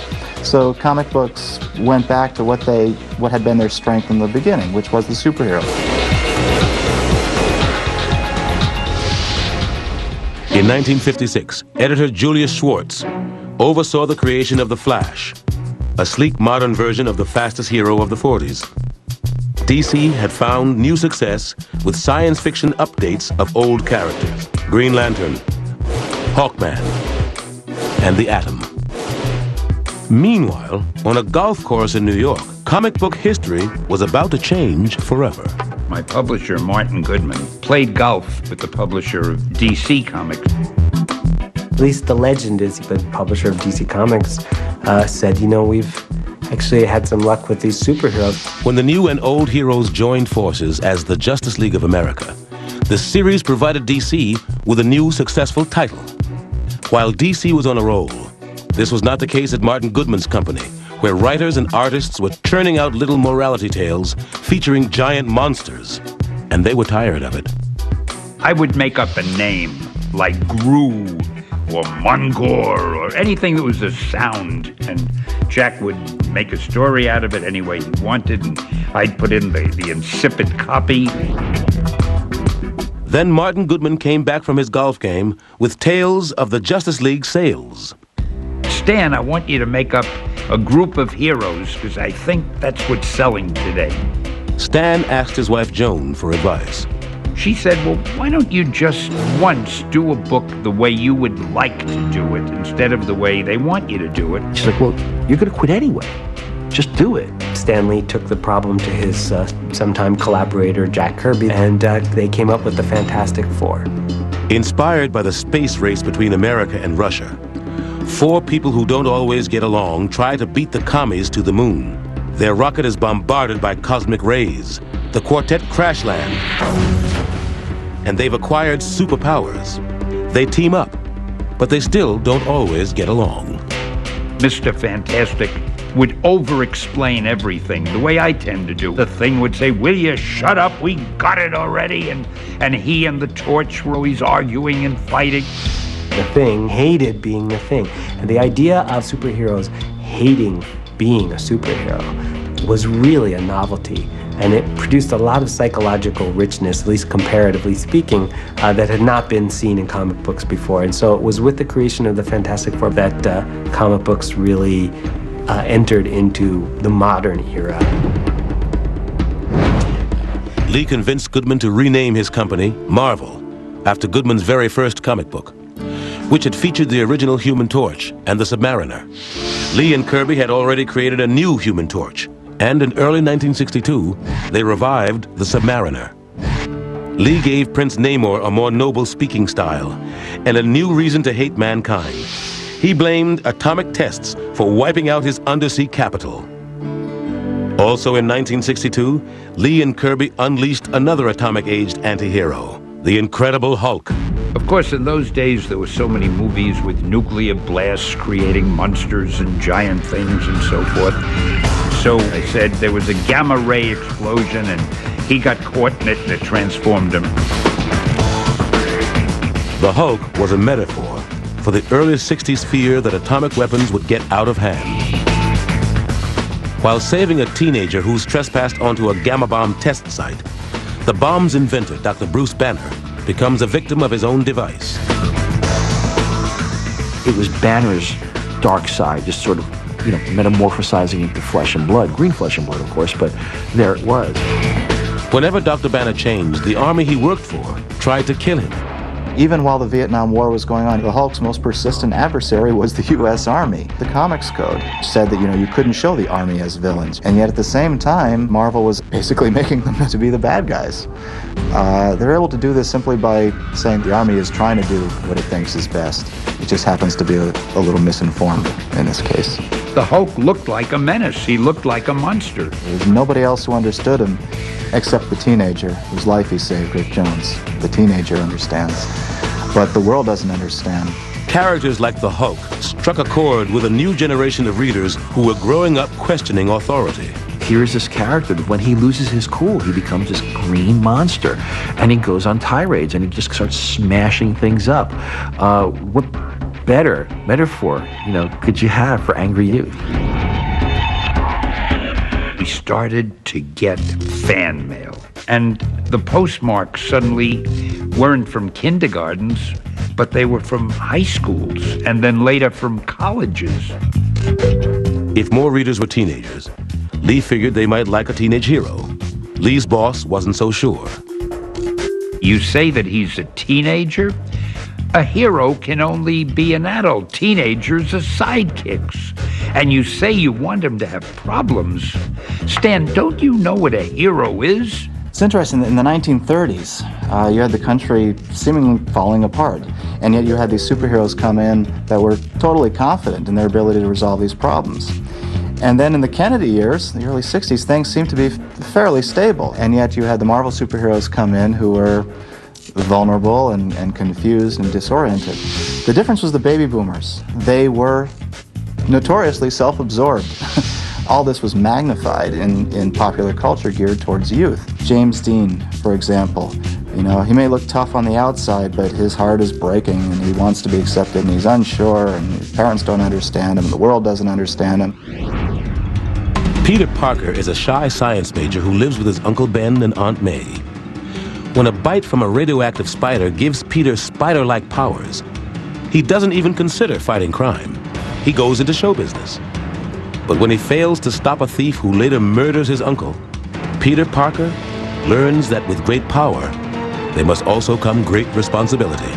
[SPEAKER 9] So comic books went back to what had been their strength in the beginning, which was the superhero.
[SPEAKER 1] In 1956, editor Julius Schwartz oversaw the creation of The Flash, a sleek modern version of the fastest hero of the 40s. DC had found new success with science fiction updates of old characters: Green Lantern, Hawkman, and the Atom. Meanwhile, on a golf course in New York, comic book history was about to change forever.
[SPEAKER 11] My publisher, Martin Goodman, played golf with the publisher of DC Comics.
[SPEAKER 4] At least the legend is the publisher of DC Comics said, we've actually had some luck with these superheroes.
[SPEAKER 1] When the new and old heroes joined forces as the Justice League of America, the series provided DC with a new successful title. While DC was on a roll, this was not the case at Martin Goodman's company, where writers and artists were churning out little morality tales featuring giant monsters, and they were tired of it.
[SPEAKER 11] I would make up a name like Gru or Mungor or anything that was a sound, and Jack would make a story out of it any way he wanted, and I'd put in the insipid copy.
[SPEAKER 1] Then Martin Goodman came back from his golf game with tales of the Justice League sales.
[SPEAKER 11] Stan, I want you to make up a group of heroes, because I think that's what's selling today.
[SPEAKER 1] Stan asked his wife Joan for advice.
[SPEAKER 11] She said, well, why don't you just once do a book the way you would like to do it instead of the way they want you to do it?
[SPEAKER 13] She's like, well, you're going to quit anyway. Just do it.
[SPEAKER 4] Stan Lee took the problem to his sometime collaborator, Jack Kirby, and they came up with the Fantastic Four.
[SPEAKER 1] Inspired by the space race between America and Russia, 4 people who don't always get along try to beat the commies to the moon. Their rocket is bombarded by cosmic rays. The quartet crash land, and they've acquired superpowers. They team up, but they still don't always get along.
[SPEAKER 11] Mr. Fantastic would over-explain everything, the way I tend to do. The Thing would say, will you shut up, we got it already, and he and the Torch were always arguing and fighting.
[SPEAKER 4] The Thing hated being the Thing, and the idea of superheroes hating being a superhero was really a novelty. And it produced a lot of psychological richness, at least comparatively speaking, that had not been seen in comic books before. And so it was with the creation of the Fantastic Four that comic books really entered into the modern era.
[SPEAKER 1] Lee convinced Goodman to rename his company Marvel, after Goodman's very first comic book, which had featured the original Human Torch and the Submariner. Lee and Kirby had already created a new Human Torch, and in early 1962, they revived the Submariner. Lee gave Prince Namor a more noble speaking style and a new reason to hate mankind. He blamed atomic tests for wiping out his undersea capital. Also in 1962, Lee and Kirby unleashed another atomic-aged anti-hero, the Incredible Hulk.
[SPEAKER 11] Of course, in those days, there were so many movies with nuclear blasts creating monsters and giant things and so forth. So I said there was a gamma ray explosion, and he got caught in it, and it transformed him.
[SPEAKER 1] The Hulk was a metaphor for the early 60s fear that atomic weapons would get out of hand. While saving a teenager who's trespassed onto a gamma bomb test site, the bomb's inventor, Dr. Bruce Banner, becomes a victim of his own device.
[SPEAKER 13] It was Banner's dark side, just sort of, metamorphosizing into flesh and blood. Green flesh and blood, of course, but there it was.
[SPEAKER 1] Whenever Dr. Banner changed, the army he worked for tried to kill him.
[SPEAKER 9] Even while the Vietnam War was going on, the Hulk's most persistent adversary was the U.S. Army. The Comics Code said that, you couldn't show the Army as villains. And yet at the same time, Marvel was basically making them to be the bad guys. They're able to do this simply by saying the Army is trying to do what it thinks is best. It just happens to be a little misinformed in this case.
[SPEAKER 11] The Hulk looked like a menace. He looked like a monster.
[SPEAKER 9] There's nobody else who understood him except the teenager whose life he saved, Rick Jones. The teenager understands, but the world doesn't understand.
[SPEAKER 1] Characters like the Hulk struck a chord with a new generation of readers who were growing up questioning authority.
[SPEAKER 13] here's this character that when he loses his cool, he becomes this green monster, and he goes on tirades, and he just starts smashing things up. What better metaphor, could you have for angry youth?
[SPEAKER 11] We started to get fan mail, and the postmarks suddenly weren't from kindergartens, but they were from high schools, and then later from colleges.
[SPEAKER 1] If more readers were teenagers, Lee figured they might like a teenage hero. Lee's boss wasn't so sure.
[SPEAKER 11] You say that he's a teenager? A hero can only be an adult. Teenagers are sidekicks. And you say you want him to have problems. Stan, don't you know what a hero is?
[SPEAKER 9] It's interesting that in the 1930s, you had the country seemingly falling apart, and yet you had these superheroes come in that were totally confident in their ability to resolve these problems. And then in the Kennedy years, the early 60s, things seemed to be fairly stable, and yet you had the Marvel superheroes come in who were vulnerable and confused and disoriented. The difference was the baby boomers. They were notoriously self-absorbed. All this was magnified in popular culture geared towards youth. James Dean, for example, he may look tough on the outside, but his heart is breaking, and he wants to be accepted, and he's unsure, and his parents don't understand him, and the world doesn't understand him.
[SPEAKER 1] Peter Parker is a shy science major who lives with his Uncle Ben and Aunt May. When a bite from a radioactive spider gives Peter spider-like powers, he doesn't even consider fighting crime. He goes into show business. But when he fails to stop a thief who later murders his uncle, Peter Parker learns that with great power, there must also come great responsibility.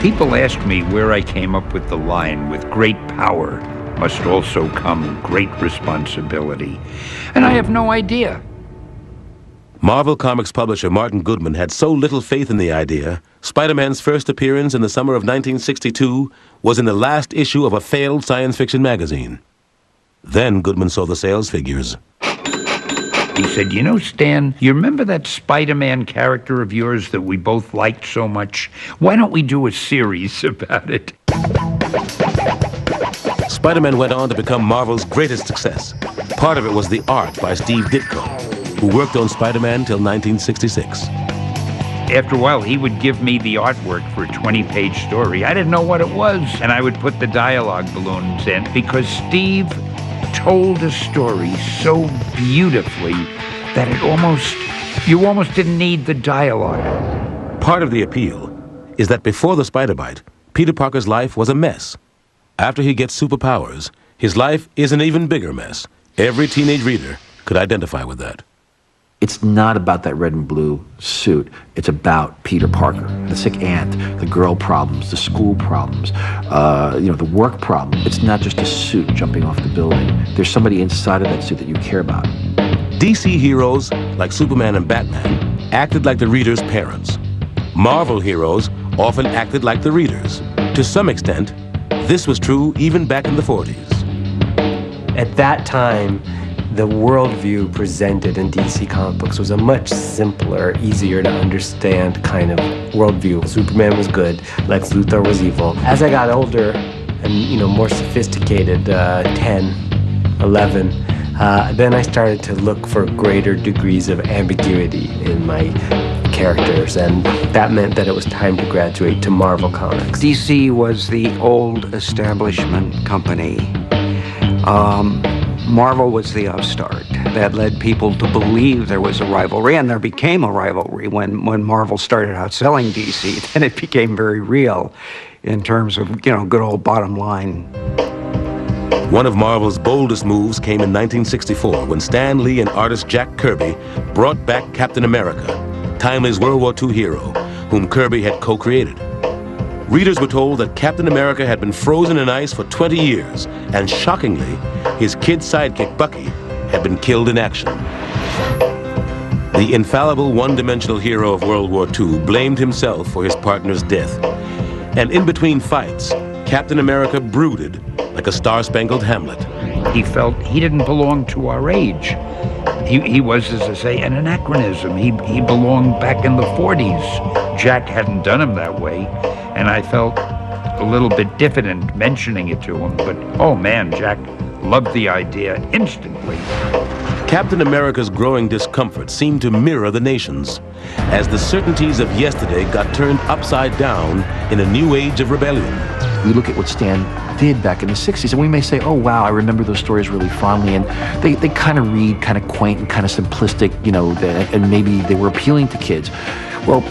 [SPEAKER 11] People ask me where I came up with the line, with great power must also come great responsibility. And I have no idea.
[SPEAKER 1] Marvel Comics publisher Martin Goodman had so little faith in the idea, Spider-Man's first appearance in the summer of 1962 was in the last issue of a failed science fiction magazine. Then Goodman saw the sales figures.
[SPEAKER 11] He said, Stan, you remember that Spider-Man character of yours that we both liked so much? Why don't we do a series about it?
[SPEAKER 1] Spider-Man went on to become Marvel's greatest success. Part of it was the art by Steve Ditko, who worked on Spider-Man till 1966.
[SPEAKER 11] After a while, he would give me the artwork for a 20-page story. I didn't know what it was, and I would put the dialogue balloons in because Steve told a story so beautifully that you almost didn't need the dialogue.
[SPEAKER 1] Part of the appeal is that before the spider bite, Peter Parker's life was a mess. After he gets superpowers, his life is an even bigger mess. Every teenage reader could identify with that.
[SPEAKER 13] It's not about that red and blue suit. It's about Peter Parker, the sick aunt, the girl problems, the school problems, the work problem. It's not just a suit jumping off the building. There's somebody inside of that suit that you care about.
[SPEAKER 1] DC heroes, like Superman and Batman, acted like the reader's parents. Marvel heroes often acted like the readers. To some extent, this was true even back in the 40s.
[SPEAKER 4] At that time, the worldview presented in DC comic books was a much simpler, easier to understand kind of worldview. Superman was good, Lex Luthor was evil. As I got older and more sophisticated, 10, 11, then I started to look for greater degrees of ambiguity in my characters, and that meant that it was time to graduate to Marvel Comics.
[SPEAKER 2] DC was the old establishment company. Marvel was the upstart that led people to believe there was a rivalry, and there became a rivalry when Marvel started out selling DC. Then it became very real in terms of, good old bottom line.
[SPEAKER 1] One of Marvel's boldest moves came in 1964 when Stan Lee and artist Jack Kirby brought back Captain America, Timely's World War II hero, whom Kirby had co-created. Readers were told that Captain America had been frozen in ice for 20 years, and shockingly, his kid sidekick Bucky had been killed in action. The infallible one-dimensional hero of World War II blamed himself for his partner's death. And in between fights, Captain America brooded like a star-spangled Hamlet.
[SPEAKER 11] He felt he didn't belong to our age. He was, as I say, an anachronism. He belonged back in the 40s. Jack hadn't done him that way, and I felt a little bit diffident mentioning it to him. But, oh man, Jack loved the idea instantly.
[SPEAKER 1] Captain America's growing discomfort seemed to mirror the nation's, as the certainties of yesterday got turned upside down in a new age of rebellion.
[SPEAKER 13] We look at what Stan did back in the 60s, and we may say, oh, wow, I remember those stories really fondly, and they kind of read kind of quaint and kind of simplistic, you know, and maybe they were appealing to kids. Well,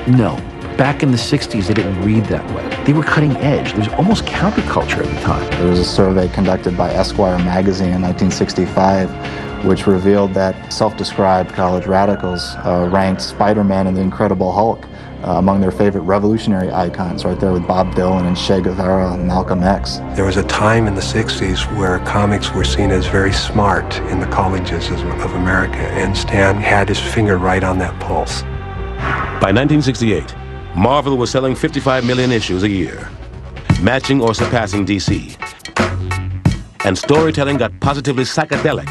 [SPEAKER 13] no. Back in the 60s, they didn't read that way. They were cutting edge. There was almost counterculture at the time.
[SPEAKER 9] There was a survey conducted by Esquire magazine in 1965 which revealed that self-described college radicals ranked Spider-Man and the Incredible Hulk among their favorite revolutionary icons, right there with Bob Dylan and Che Guevara and Malcolm X.
[SPEAKER 6] There was a time in the 60s where comics were seen as very smart in the colleges of America, and Stan had his finger right on that pulse.
[SPEAKER 1] By 1968, Marvel was selling 55 million issues a year, matching or surpassing DC. And storytelling got positively psychedelic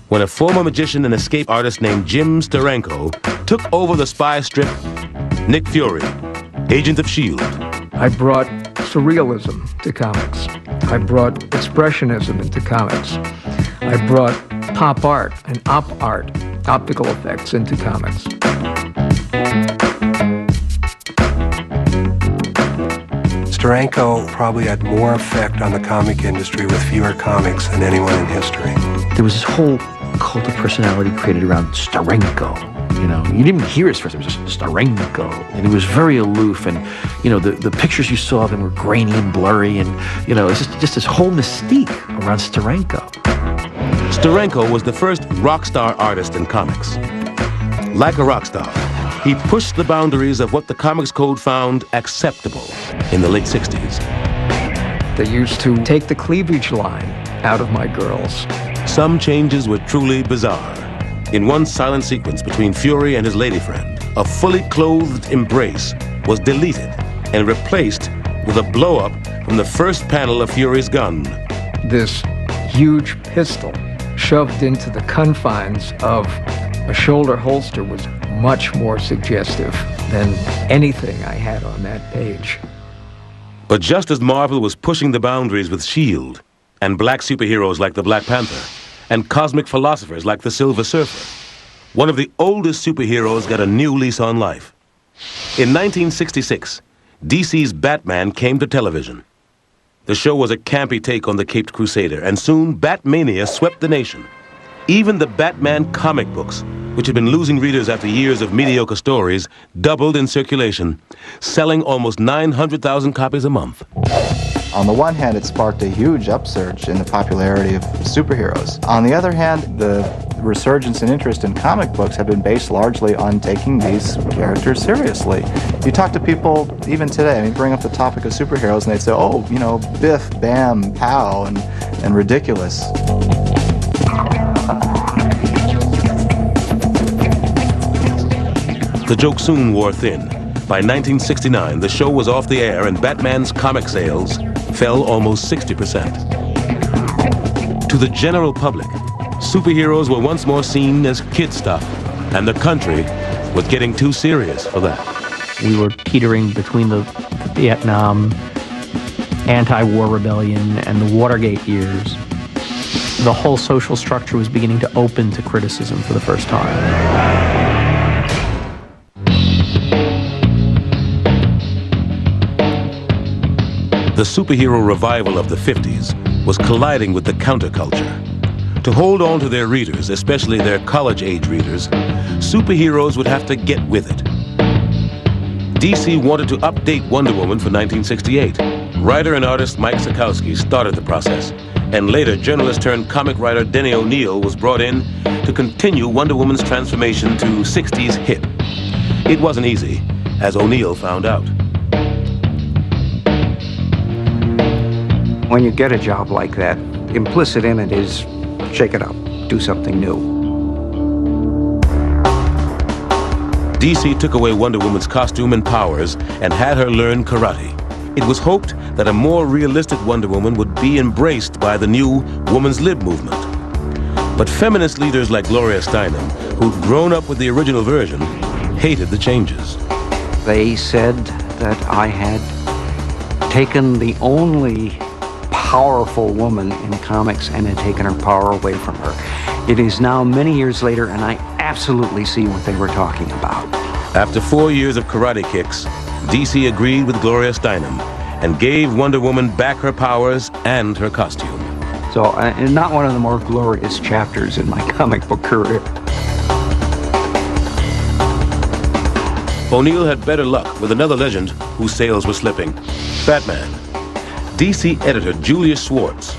[SPEAKER 1] when a former magician and escape artist named Jim Steranko took over the spy strip Nick Fury, Agent of S.H.I.E.L.D.
[SPEAKER 3] I brought surrealism to comics. I brought expressionism into comics. I brought pop art and op art, optical effects, into comics.
[SPEAKER 6] Steranko probably had more effect on the comic industry with fewer comics than anyone in history.
[SPEAKER 13] There was this whole cult of personality created around Steranko. You know, you didn't even hear his first name, it was just Steranko. And he was very aloof, and, you know, the pictures you saw of him were grainy and blurry, and, you know, it's just this whole mystique around Steranko.
[SPEAKER 1] Steranko was the first rock star artist in comics. Like a rock star, he pushed the boundaries of what the comics code found acceptable in the late 60s.
[SPEAKER 3] They used to take the cleavage line out of my girls.
[SPEAKER 1] Some changes were truly bizarre. In one silent sequence between Fury and his lady friend, a fully clothed embrace was deleted and replaced with a blow-up from the first panel of Fury's gun.
[SPEAKER 3] This huge pistol shoved into the confines of a shoulder holster was much more suggestive than anything I had on that page.
[SPEAKER 1] But just as Marvel was pushing the boundaries with S.H.I.E.L.D. and black superheroes like the Black Panther, and cosmic philosophers like the Silver Surfer, one of the oldest superheroes got a new lease on life. In 1966, DC's Batman came to television. The show was a campy take on the Caped Crusader, and soon Batmania swept the nation. Even the Batman comic books, which had been losing readers after years of mediocre stories, doubled in circulation, selling almost 900,000 copies a month.
[SPEAKER 9] On the one hand, it sparked a huge upsurge in the popularity of superheroes. On the other hand, the resurgence in interest in comic books have been based largely on taking these characters seriously. You talk to people even today, I mean, bring up the topic of superheroes and they'd say, oh, you know, biff, bam, pow, and ridiculous.
[SPEAKER 1] The joke soon wore thin. By 1969, the show was off the air and Batman's comic sales fell almost 60%. To the general public, superheroes were once more seen as kid stuff, and the country was getting too serious for that.
[SPEAKER 10] We were teetering between the Vietnam anti-war rebellion and the Watergate years. The whole social structure was beginning to open to criticism for the first time.
[SPEAKER 1] The superhero revival of the 50s was colliding with the counterculture. To hold on to their readers, especially their college-age readers, superheroes would have to get with it. DC wanted to update Wonder Woman for 1968. Writer and artist Mike Sekowsky started the process, and later journalist turned comic writer Denny O'Neil was brought in to continue Wonder Woman's transformation to 60s hit. It wasn't easy, as O'Neil found out.
[SPEAKER 2] When you get a job like that, implicit in it is shake it up, do something new.
[SPEAKER 1] DC took away Wonder Woman's costume and powers and had her learn karate. It was hoped that a more realistic Wonder Woman would be embraced by the new woman's lib movement. But feminist leaders like Gloria Steinem, who'd grown up with the original version, hated the changes.
[SPEAKER 2] They said that I had taken the only powerful woman in comics and had taken her power away from her. It is now many years later, and I absolutely see what they were talking about.
[SPEAKER 1] After 4 years of karate kicks, DC agreed with Gloria Steinem and gave Wonder Woman back her powers and her costume.
[SPEAKER 2] So, not one of the more glorious chapters in my comic book career.
[SPEAKER 1] O'Neill had better luck with another legend whose sales were slipping, Batman. DC editor Julius Schwartz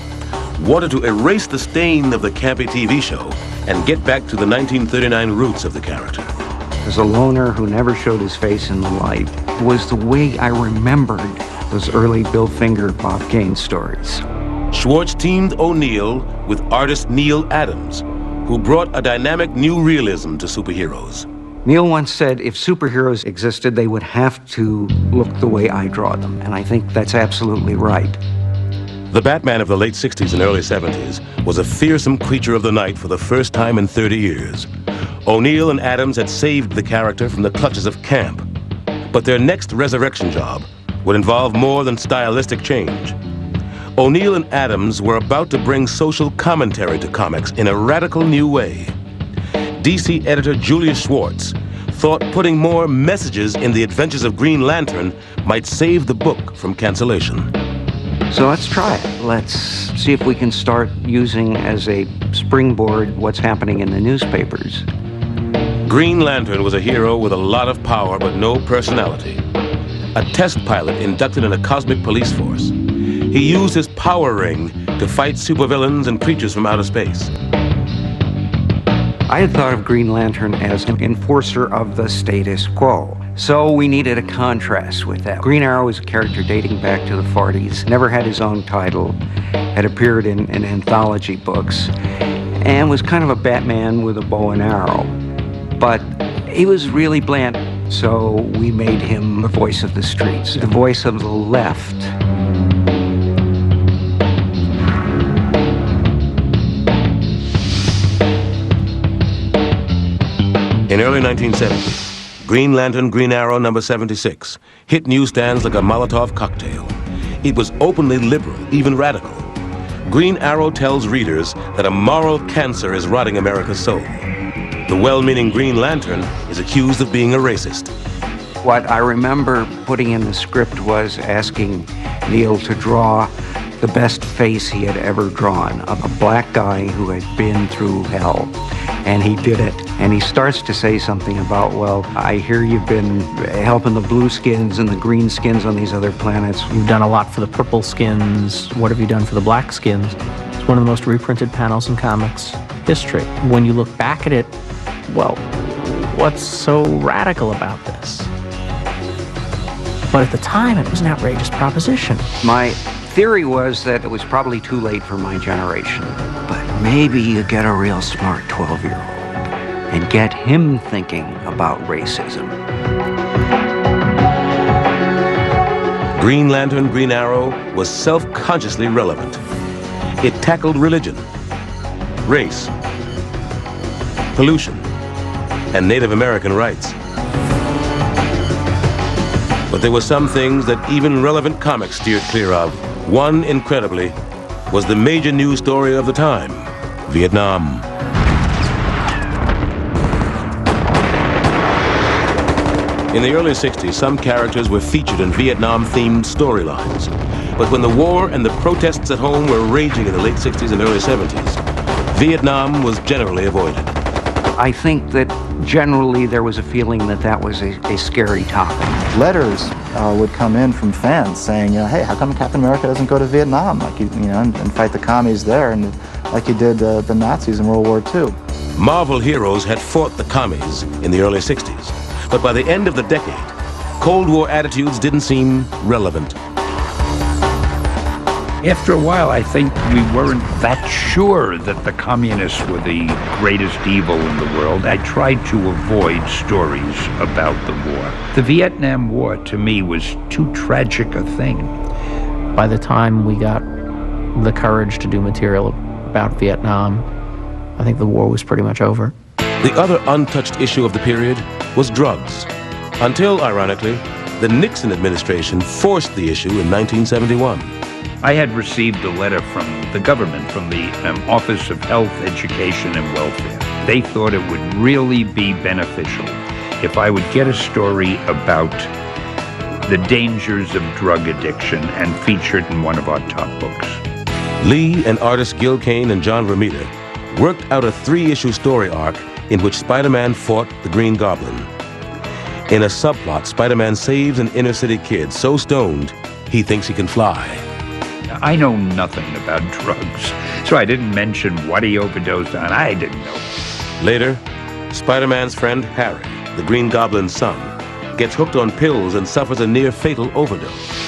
[SPEAKER 1] wanted to erase the stain of the campy TV show and get back to the 1939 roots of the character.
[SPEAKER 2] As a loner who never showed his face in the light, was the way I remembered those early Bill Finger, Bob Kane stories.
[SPEAKER 1] Schwartz teamed O'Neill with artist Neil Adams, who brought a dynamic new realism to superheroes.
[SPEAKER 2] Neil once said if superheroes existed, they would have to look the way I draw them, and I think that's absolutely right.
[SPEAKER 1] The Batman of the late 60s and early 70s was a fearsome creature of the night for the first time in 30 years. O'Neill and Adams had saved the character from the clutches of camp, but their next resurrection job would involve more than stylistic change. O'Neill and Adams were about to bring social commentary to comics in a radical new way. DC editor Julius Schwartz thought putting more messages in the adventures of Green Lantern might save the book from cancellation.
[SPEAKER 2] So let's try it. Let's see if we can start using as a springboard what's happening in the newspapers.
[SPEAKER 1] Green Lantern was a hero with a lot of power but no personality. A test pilot inducted in a cosmic police force. He used his power ring to fight supervillains and creatures from outer space.
[SPEAKER 2] I had thought of Green Lantern as an enforcer of the status quo. So we needed a contrast with that. Green Arrow was a character dating back to the 40s, never had his own title, had appeared in anthology books, and was kind of a Batman with a bow and arrow. But he was really bland, so we made him the voice of the streets, the voice of the left.
[SPEAKER 1] In early 1970, Green Lantern Green Arrow number 76 hit newsstands like a Molotov cocktail. It was openly liberal, even radical. Green Arrow tells readers that a moral cancer is rotting America's soul. The well-meaning Green Lantern is accused of being a racist.
[SPEAKER 2] What I remember putting in the script was asking Neil to draw the best face he had ever drawn of a black guy who had been through hell. And he did it. And he starts to say something about, well, I hear you've been helping the blue skins and the green skins on these other planets.
[SPEAKER 10] You've done a lot for the purple skins. What have you done for the black skins? It's one of the most reprinted panels in comics history. When you look back at it, well, what's so radical about this? But at the time, it was an outrageous proposition.
[SPEAKER 2] My theory was that it was probably too late for my generation, but maybe you get a real smart 12-year-old and get him thinking about racism.
[SPEAKER 1] Green Lantern Green Arrow was self-consciously relevant. It tackled religion, race, pollution, and Native American rights. But there were some things that even relevant comics steered clear of. One, incredibly, was the major news story of the time, Vietnam. In the early 60s, some characters were featured in Vietnam-themed storylines. But when the war and the protests at home were raging in the late 60s and early 70s, Vietnam was generally avoided.
[SPEAKER 2] I think that generally there was a feeling that that was a scary topic.
[SPEAKER 9] Letters would come in from fans saying, hey, how come Captain America doesn't go to Vietnam, like and fight the commies there, and like he did the Nazis in World War II?
[SPEAKER 1] Marvel heroes had fought the commies in the early 60s, but by the end of the decade, Cold War attitudes didn't seem relevant.
[SPEAKER 11] After a while, I think we weren't that sure that the communists were the greatest evil in the world. I tried to avoid stories about the war. The Vietnam War, to me, was too tragic a thing.
[SPEAKER 10] By the time we got the courage to do material about Vietnam, I think the war was pretty much over.
[SPEAKER 1] The other untouched issue of the period was drugs, until, ironically, the Nixon administration forced the issue in 1971.
[SPEAKER 11] I had received a letter from the government, from the Office of Health, Education, and Welfare. They thought it would really be beneficial if I would get a story about the dangers of drug addiction and featured in one of our top books.
[SPEAKER 1] Lee and artists Gil Kane and John Romita worked out a 3-issue story arc in which Spider-Man fought the Green Goblin. In a subplot, Spider-Man saves an inner-city kid so stoned he thinks he can fly.
[SPEAKER 11] I know nothing about drugs, so I didn't mention what he overdosed on. I didn't know.
[SPEAKER 1] Later, Spider-Man's friend Harry, the Green Goblin's son, gets hooked on pills and suffers a near-fatal overdose.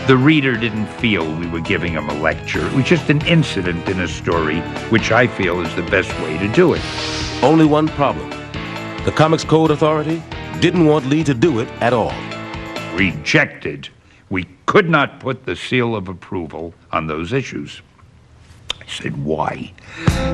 [SPEAKER 11] The reader didn't feel we were giving him a lecture. It was just an incident in a story, which I feel is the best way to do it.
[SPEAKER 1] Only one problem. The Comics Code Authority didn't want Lee to do it at all.
[SPEAKER 11] Rejected. We could not put the seal of approval on those issues. I said, why?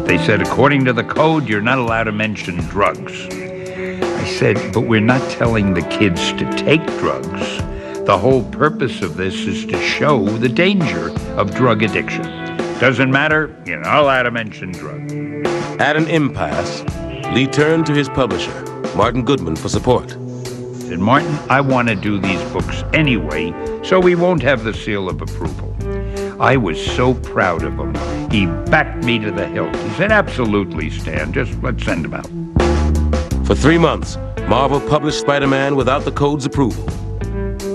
[SPEAKER 11] They said, according to the code, you're not allowed to mention drugs. I said, but we're not telling the kids to take drugs. The whole purpose of this is to show the danger of drug addiction. Doesn't matter, you're not allowed to mention drugs.
[SPEAKER 1] At an impasse, Lee turned to his publisher, Martin Goodman, for support.
[SPEAKER 11] I said, Martin, I want to do these books anyway, so we won't have the seal of approval. I was so proud of him. He backed me to the hilt. He said, absolutely, Stan, just let's send him out.
[SPEAKER 1] For 3 months, Marvel published Spider-Man without the code's approval.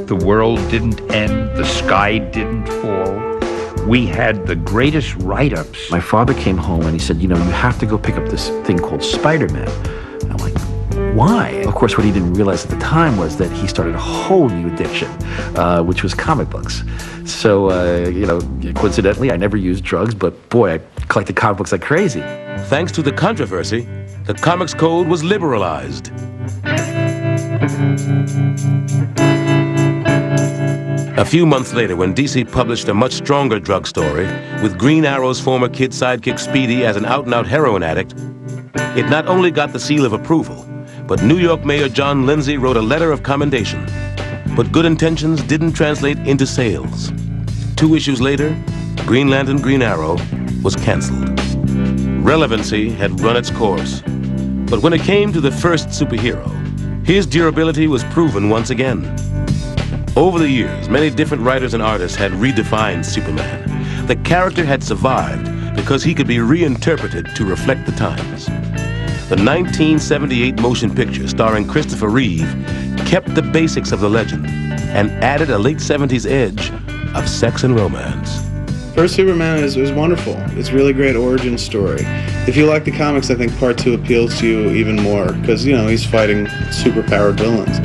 [SPEAKER 11] The world didn't end, the sky didn't fall. We had the greatest write-ups.
[SPEAKER 13] My father came home and he said, you know, you have to go pick up this thing called Spider-Man. I'm like, why? Of course, what he didn't realize at the time was that he started a whole new addiction, which was comic books. So, you know, coincidentally, I never used drugs, but boy, I collected comic books like crazy.
[SPEAKER 1] Thanks to the controversy, the Comics Code was liberalized. A few months later, when DC published a much stronger drug story, with Green Arrow's former kid sidekick Speedy as an out-and-out heroin addict, it not only got the seal of approval, but New York Mayor John Lindsay wrote a letter of commendation. But good intentions didn't translate into sales. 2 issues later, Green Lantern Green Arrow was canceled. Relevancy had run its course. But when it came to the first superhero, his durability was proven once again. Over the years, many different writers and artists had redefined Superman. The character had survived because he could be reinterpreted to reflect the times. The 1978 motion picture starring Christopher Reeve kept the basics of the legend and added a late 70s edge of sex and romance.
[SPEAKER 7] First Superman is wonderful. It's a really great origin story. If you like the comics, I think Part 2 appeals to you even more because, you know, he's fighting superpowered villains.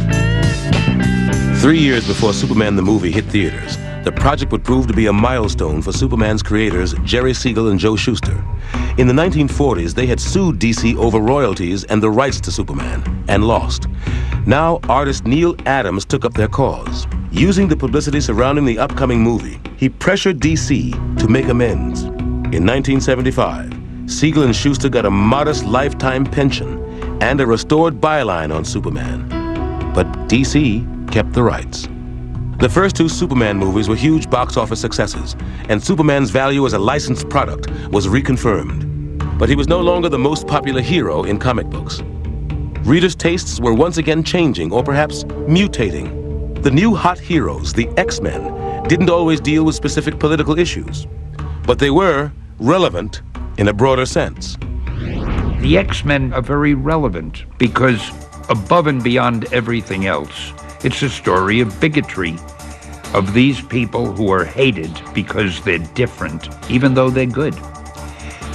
[SPEAKER 1] 3 years before Superman the movie hit theaters, the project would prove to be a milestone for Superman's creators Jerry Siegel and Joe Shuster. In the 1940s, they had sued DC over royalties and the rights to Superman, and lost. Now, artist Neil Adams took up their cause. Using the publicity surrounding the upcoming movie, he pressured DC to make amends. In 1975, Siegel and Shuster got a modest lifetime pension and a restored byline on Superman. But DC kept the rights. The first 2 Superman movies were huge box office successes, and Superman's value as a licensed product was reconfirmed. But he was no longer the most popular hero in comic books. Readers' tastes were once again changing, or perhaps mutating. The new hot heroes, the X-Men, didn't always deal with specific political issues, but they were relevant in a broader sense.
[SPEAKER 11] The X-Men are very relevant because above and beyond everything else, it's a story of bigotry, of these people who are hated because they're different, even though they're good.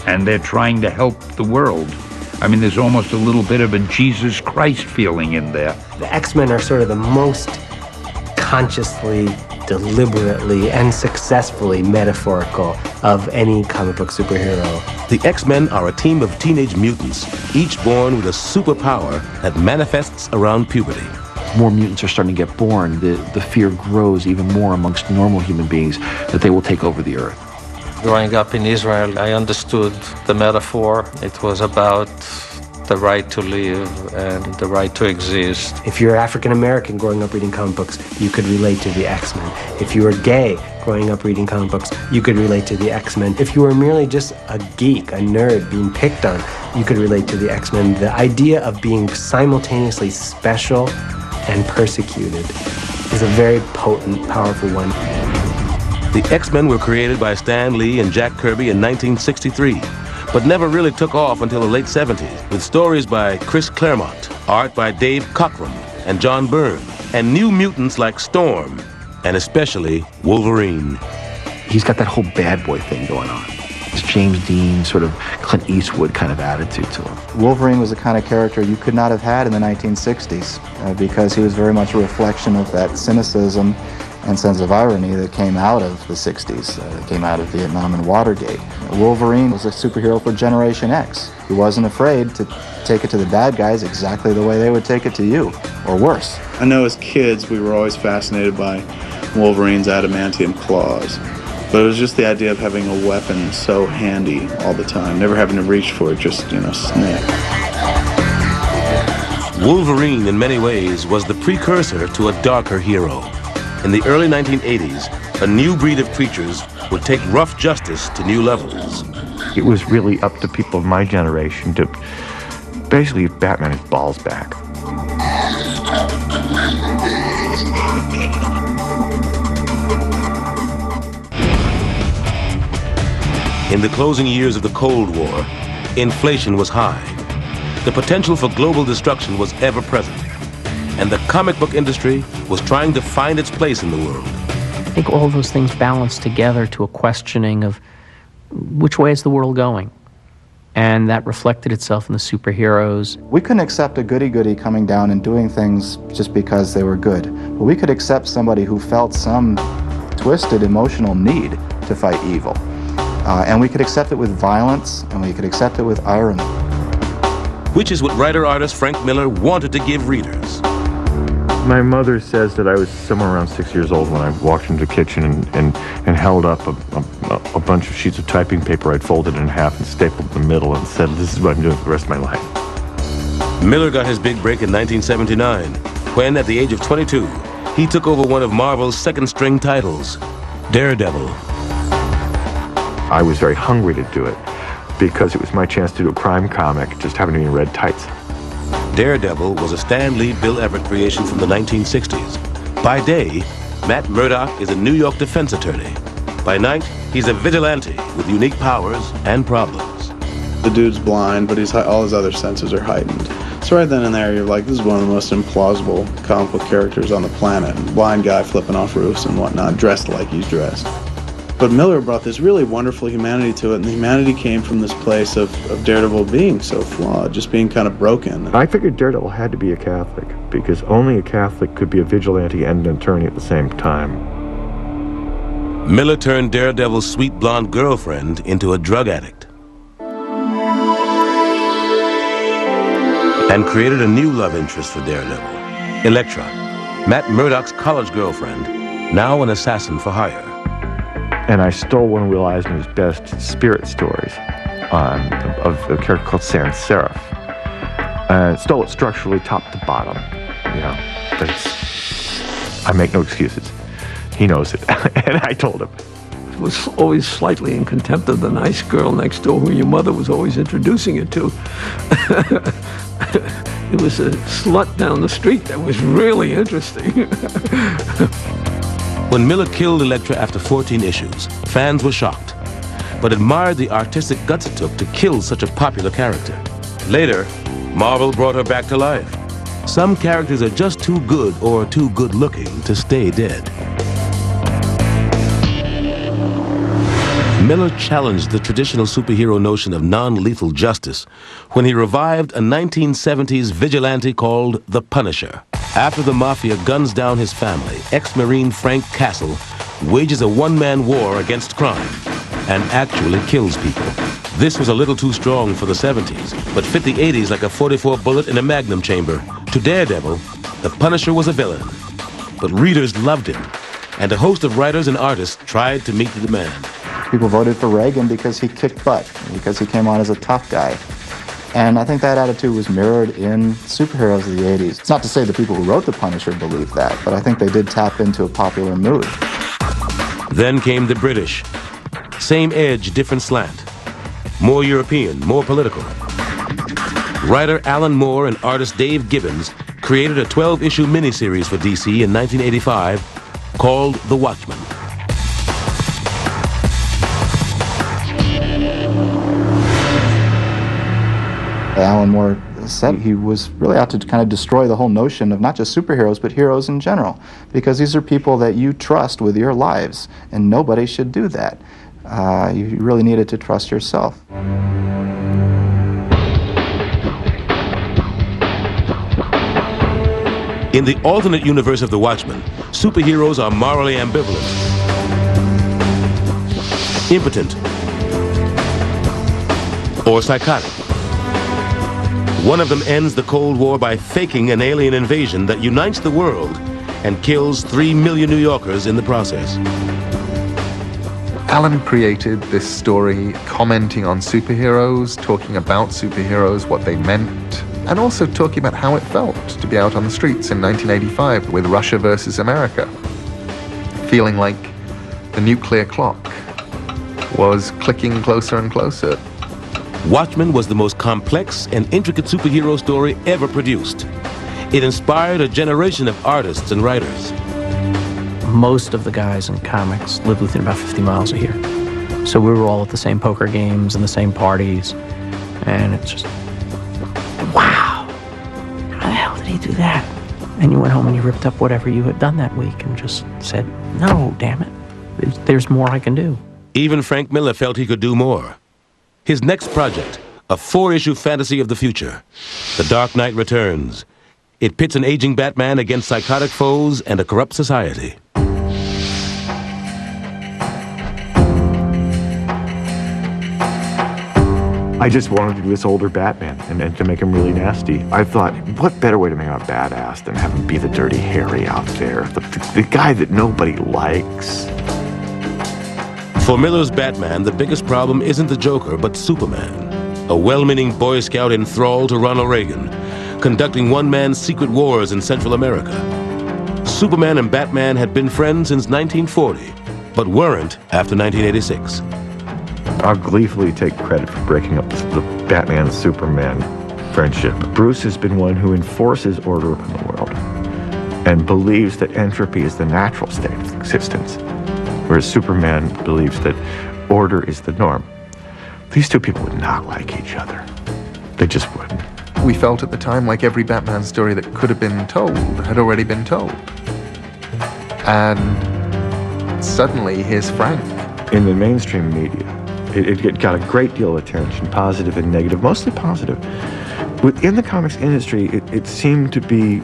[SPEAKER 11] And they're trying to help the world. I mean, there's almost a little bit of a Jesus Christ feeling in there.
[SPEAKER 4] The X-Men are sort of the most consciously, deliberately, and successfully metaphorical of any comic book superhero.
[SPEAKER 1] The X-Men are a team of teenage mutants, each born with a superpower that manifests around puberty.
[SPEAKER 13] More mutants are starting to get born. The fear grows even more amongst normal human beings that they will take over the earth.
[SPEAKER 14] Growing up in Israel, I understood the metaphor. It was about the right to live and the right to exist.
[SPEAKER 4] If you're African American growing up reading comic books, you could relate to the X-Men. If you were gay growing up reading comic books, you could relate to the X-Men. If you were merely just a geek, a nerd being picked on, you could relate to the X-Men. The idea of being simultaneously special and persecuted is a very potent, powerful one.
[SPEAKER 1] The X-Men were created by Stan Lee and Jack Kirby in 1963, but never really took off until the late 70s, with stories by Chris Claremont, art by Dave Cockrum and John Byrne, and New Mutants like Storm, and especially Wolverine.
[SPEAKER 13] He's got that whole bad boy thing going on. It's James Dean, sort of Clint Eastwood kind of attitude to him.
[SPEAKER 9] Wolverine was the kind of character you could not have had in the 1960s because he was very much a reflection of that cynicism and sense of irony that came out of the 60s, that came out of Vietnam and Watergate. Wolverine was a superhero for Generation X. He wasn't afraid to take it to the bad guys exactly the way they would take it to you, or worse.
[SPEAKER 7] I know as kids we were always fascinated by Wolverine's adamantium claws, but it was just the idea of having a weapon so handy all the time, never having to reach for it, just, snap.
[SPEAKER 1] Wolverine, in many ways, was the precursor to a darker hero. In the early 1980s, a new breed of creatures would take rough justice to new levels.
[SPEAKER 8] It was really up to people of my generation to basically give Batman his balls back.
[SPEAKER 1] In the closing years of the Cold War, inflation was high. The potential for global destruction was ever present. And the comic book industry was trying to find its place in the world.
[SPEAKER 10] I think all those things balance together to a questioning of which way is the world going? And that reflected itself in the superheroes.
[SPEAKER 9] We couldn't accept a goody-goody coming down and doing things just because they were good. But we could accept somebody who felt some twisted emotional need to fight evil. And we could accept it with violence, and we could accept it with irony.
[SPEAKER 1] Which is what writer-artist Frank Miller wanted to give readers.
[SPEAKER 8] My mother says that I was somewhere around 6 years old when I walked into the kitchen and held up a bunch of sheets of typing paper I'd folded in half and stapled in the middle and said, "This is what I'm doing for the rest of my life."
[SPEAKER 1] Miller got his big break in 1979, when, at the age of 22, he took over one of Marvel's second-string titles, Daredevil.
[SPEAKER 8] I was very hungry to do it because it was my chance to do a crime comic, just having to be in red tights.
[SPEAKER 1] Daredevil was a Stan Lee, Bill Everett creation from the 1960s. By day, Matt Murdock is a New York defense attorney. By night, he's a vigilante with unique powers and problems.
[SPEAKER 7] The dude's blind, but all his other senses are heightened. So right then and there, you're like, this is one of the most implausible comic book characters on the planet. Blind guy flipping off roofs and whatnot, dressed like he's dressed. But Miller brought this really wonderful humanity to it, and the humanity came from this place of Daredevil being so flawed, just being kind of broken.
[SPEAKER 8] I figured Daredevil had to be a Catholic, because only a Catholic could be a vigilante and an attorney at the same time.
[SPEAKER 1] Miller turned Daredevil's sweet blonde girlfriend into a drug addict. And created a new love interest for Daredevil, Elektra, Matt Murdock's college girlfriend, now an assassin for hire.
[SPEAKER 8] And I stole one of Will Eisner's best spirit stories of a character called Sans Serif. Stole it structurally top to bottom. I make no excuses. He knows it, and I told him.
[SPEAKER 5] I was always slightly in contempt of the nice girl next door who your mother was always introducing you to. It was a slut down the street that was really interesting.
[SPEAKER 1] When Miller killed Elektra after 14 issues, fans were shocked, but admired the artistic guts it took to kill such a popular character. Later, Marvel brought her back to life. Some characters are just too good or too good-looking to stay dead. Miller challenged the traditional superhero notion of non-lethal justice when he revived a 1970s vigilante called the Punisher. After the mafia guns down his family, ex-Marine Frank Castle wages a one-man war against crime and actually kills people. This was a little too strong for the 70s, but fit the 80s like a .44 bullet in a magnum chamber. To Daredevil, the Punisher was a villain, but readers loved him, and a host of writers and artists tried to meet the demand.
[SPEAKER 9] People voted for Reagan because he kicked butt, because he came on as a tough guy. And I think that attitude was mirrored in superheroes of the 80s. It's not to say the people who wrote The Punisher believed that, but I think they did tap into a popular mood.
[SPEAKER 1] Then came the British. Same edge, different slant. More European, more political. Writer Alan Moore and artist Dave Gibbons created a 12-issue miniseries for DC in 1985 called The Watchmen.
[SPEAKER 9] Alan Moore said he was really out to kind of destroy the whole notion of not just superheroes, but heroes in general, because these are people that you trust with your lives, and nobody should do that. You really needed to trust yourself.
[SPEAKER 1] In the alternate universe of The Watchmen, superheroes are morally ambivalent, impotent, or psychotic. One of them ends the Cold War by faking an alien invasion that unites the world and kills 3 million New Yorkers in the process.
[SPEAKER 15] Alan created this story commenting on superheroes, talking about superheroes, what they meant, and also talking about how it felt to be out on the streets in 1985 with Russia versus America, feeling like the nuclear clock was clicking closer and closer.
[SPEAKER 1] Watchmen was the most complex and intricate superhero story ever produced. It inspired a generation of artists and writers.
[SPEAKER 10] Most of the guys in comics lived within about 50 miles of here. So we were all at the same poker games and the same parties. And it's just, wow, how the hell did he do that? And you went home and you ripped up whatever you had done that week and just said, no, damn it, there's more I can do.
[SPEAKER 1] Even Frank Miller felt he could do more. His next project, a 4-issue fantasy of the future, The Dark Knight Returns. It pits an aging Batman against psychotic foes and a corrupt society.
[SPEAKER 8] I just wanted to do this older Batman and to make him really nasty. I thought, what better way to make him a badass than have him be the Dirty Harry out there, the guy that nobody likes.
[SPEAKER 1] For Miller's Batman, the biggest problem isn't the Joker, but Superman, a well-meaning Boy Scout enthralled to Ronald Reagan, conducting one-man secret wars in Central America. Superman and Batman had been friends since 1940, but weren't after 1986.
[SPEAKER 8] I'll gleefully take credit for breaking up the Batman-Superman friendship. Bruce has been one who enforces order in the world and believes that entropy is the natural state of existence, whereas Superman believes that order is the norm. These two people would not like each other. They just wouldn't.
[SPEAKER 15] We felt at the time like every Batman story that could have been told had already been told. And suddenly, here's Frank.
[SPEAKER 8] In the mainstream media, it got a great deal of attention, positive and negative, mostly positive. Within the comics industry, it seemed to be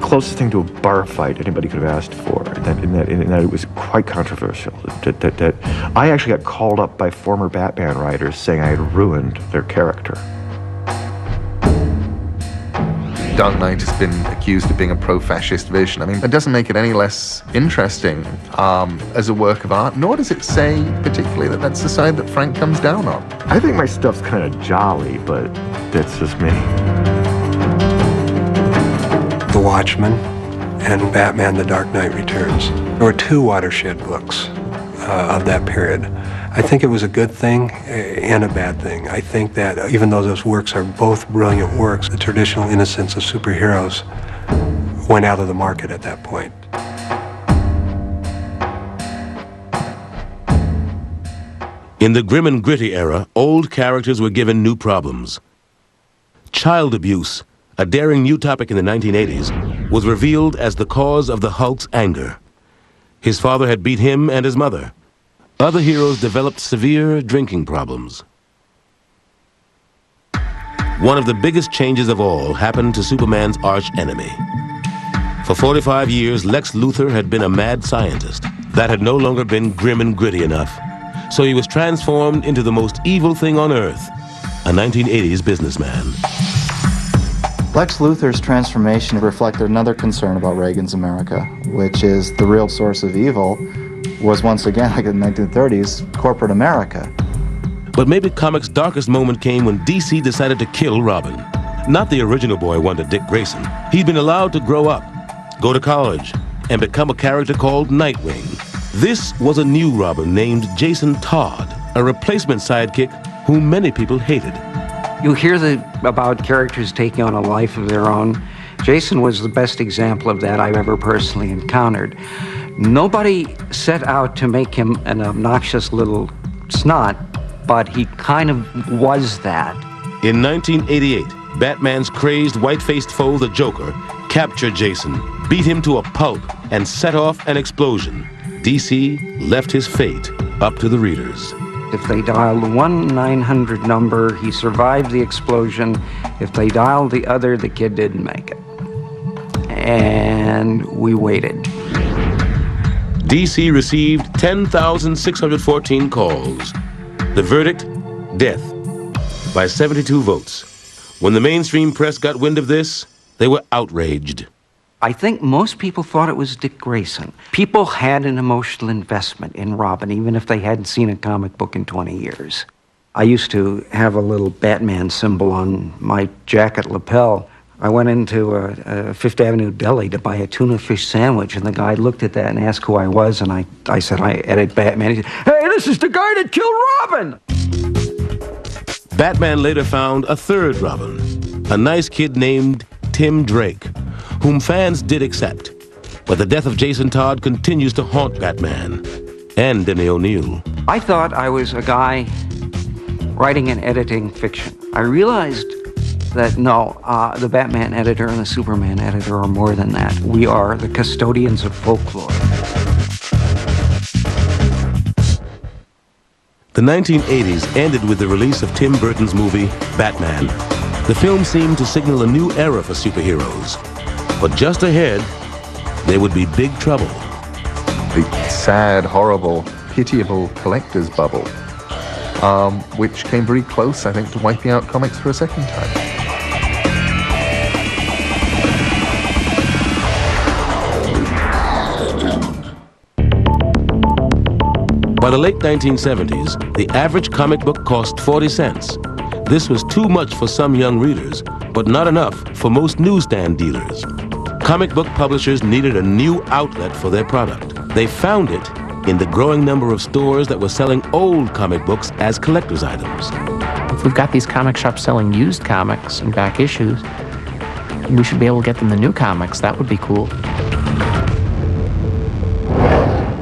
[SPEAKER 8] closest thing to a bar fight anybody could have asked for, in that it was quite controversial. That I actually got called up by former Batman writers saying I had ruined their character.
[SPEAKER 15] Dark Knight has been accused of being a pro-fascist vision. I mean, that doesn't make it any less interesting as a work of art, nor does it say particularly that that's the side that Frank comes down on.
[SPEAKER 8] I think my stuff's kind of jolly, but that's just me.
[SPEAKER 6] The Watchmen and Batman, The Dark Knight Returns. There were 2 watershed books of that period. I think it was a good thing and a bad thing. I think that even though those works are both brilliant works, the traditional innocence of superheroes went out of the market at that point.
[SPEAKER 1] In the grim and gritty era, old characters were given new problems. Child abuse, a daring new topic in the 1980s, was revealed as the cause of the Hulk's anger. His father had beat him and his mother. Other heroes developed severe drinking problems. One of the biggest changes of all happened to Superman's arch enemy. For 45 years, Lex Luthor had been a mad scientist. That had no longer been grim and gritty enough. So he was transformed into the most evil thing on Earth, a 1980s businessman.
[SPEAKER 9] Lex Luthor's transformation reflected another concern about Reagan's America, which is the real source of evil was once again, like in the 1930s, corporate America.
[SPEAKER 1] But maybe comics' darkest moment came when DC decided to kill Robin. Not the original boy wonder, Dick Grayson. He'd been allowed to grow up, go to college, and become a character called Nightwing. This was a new Robin named Jason Todd, a replacement sidekick whom many people hated.
[SPEAKER 2] You hear about characters taking on a life of their own. Jason was the best example of that I've ever personally encountered. Nobody set out to make him an obnoxious little snot, but he kind of was that.
[SPEAKER 1] In 1988, Batman's crazed, white-faced foe, the Joker, captured Jason, beat him to a pulp, and set off an explosion. DC left his fate up to the readers.
[SPEAKER 2] If they dialed the 1-900 number, he survived the explosion. If they dialed the other, the kid didn't make it. And we waited.
[SPEAKER 1] DC received 10,614 calls. The verdict, death, by 72 votes. When the mainstream press got wind of this, they were outraged.
[SPEAKER 2] I think most people thought it was Dick Grayson. People had an emotional investment in Robin, even if they hadn't seen a comic book in 20 years. I used to have a little Batman symbol on my jacket lapel. I went into a Fifth Avenue deli to buy a tuna fish sandwich, and the guy looked at that and asked who I was, and I said, I edit Batman. He said, hey, this is the guy that killed Robin!
[SPEAKER 1] Batman later found a third Robin, a nice kid named Tim Drake, whom fans did accept. But the death of Jason Todd continues to haunt Batman and Denny O'Neil.
[SPEAKER 2] I thought I was a guy writing and editing fiction. I realized that no, the Batman editor and the Superman editor are more than that. We are the custodians of folklore.
[SPEAKER 1] The 1980s ended with the release of Tim Burton's movie, Batman. The film seemed to signal a new era for superheroes. But just ahead, there would be big trouble.
[SPEAKER 15] The sad, horrible, pitiable collector's bubble, which came very close, I think, to wiping out comics for a second time.
[SPEAKER 1] By the late 1970s, the average comic book cost 40 cents. This was too much for some young readers, but not enough for most newsstand dealers. Comic book publishers needed a new outlet for their product. They found it in the growing number of stores that were selling old comic books as collector's items.
[SPEAKER 10] If we've got these comic shops selling used comics and back issues, we should be able to get them the new comics. That would be cool.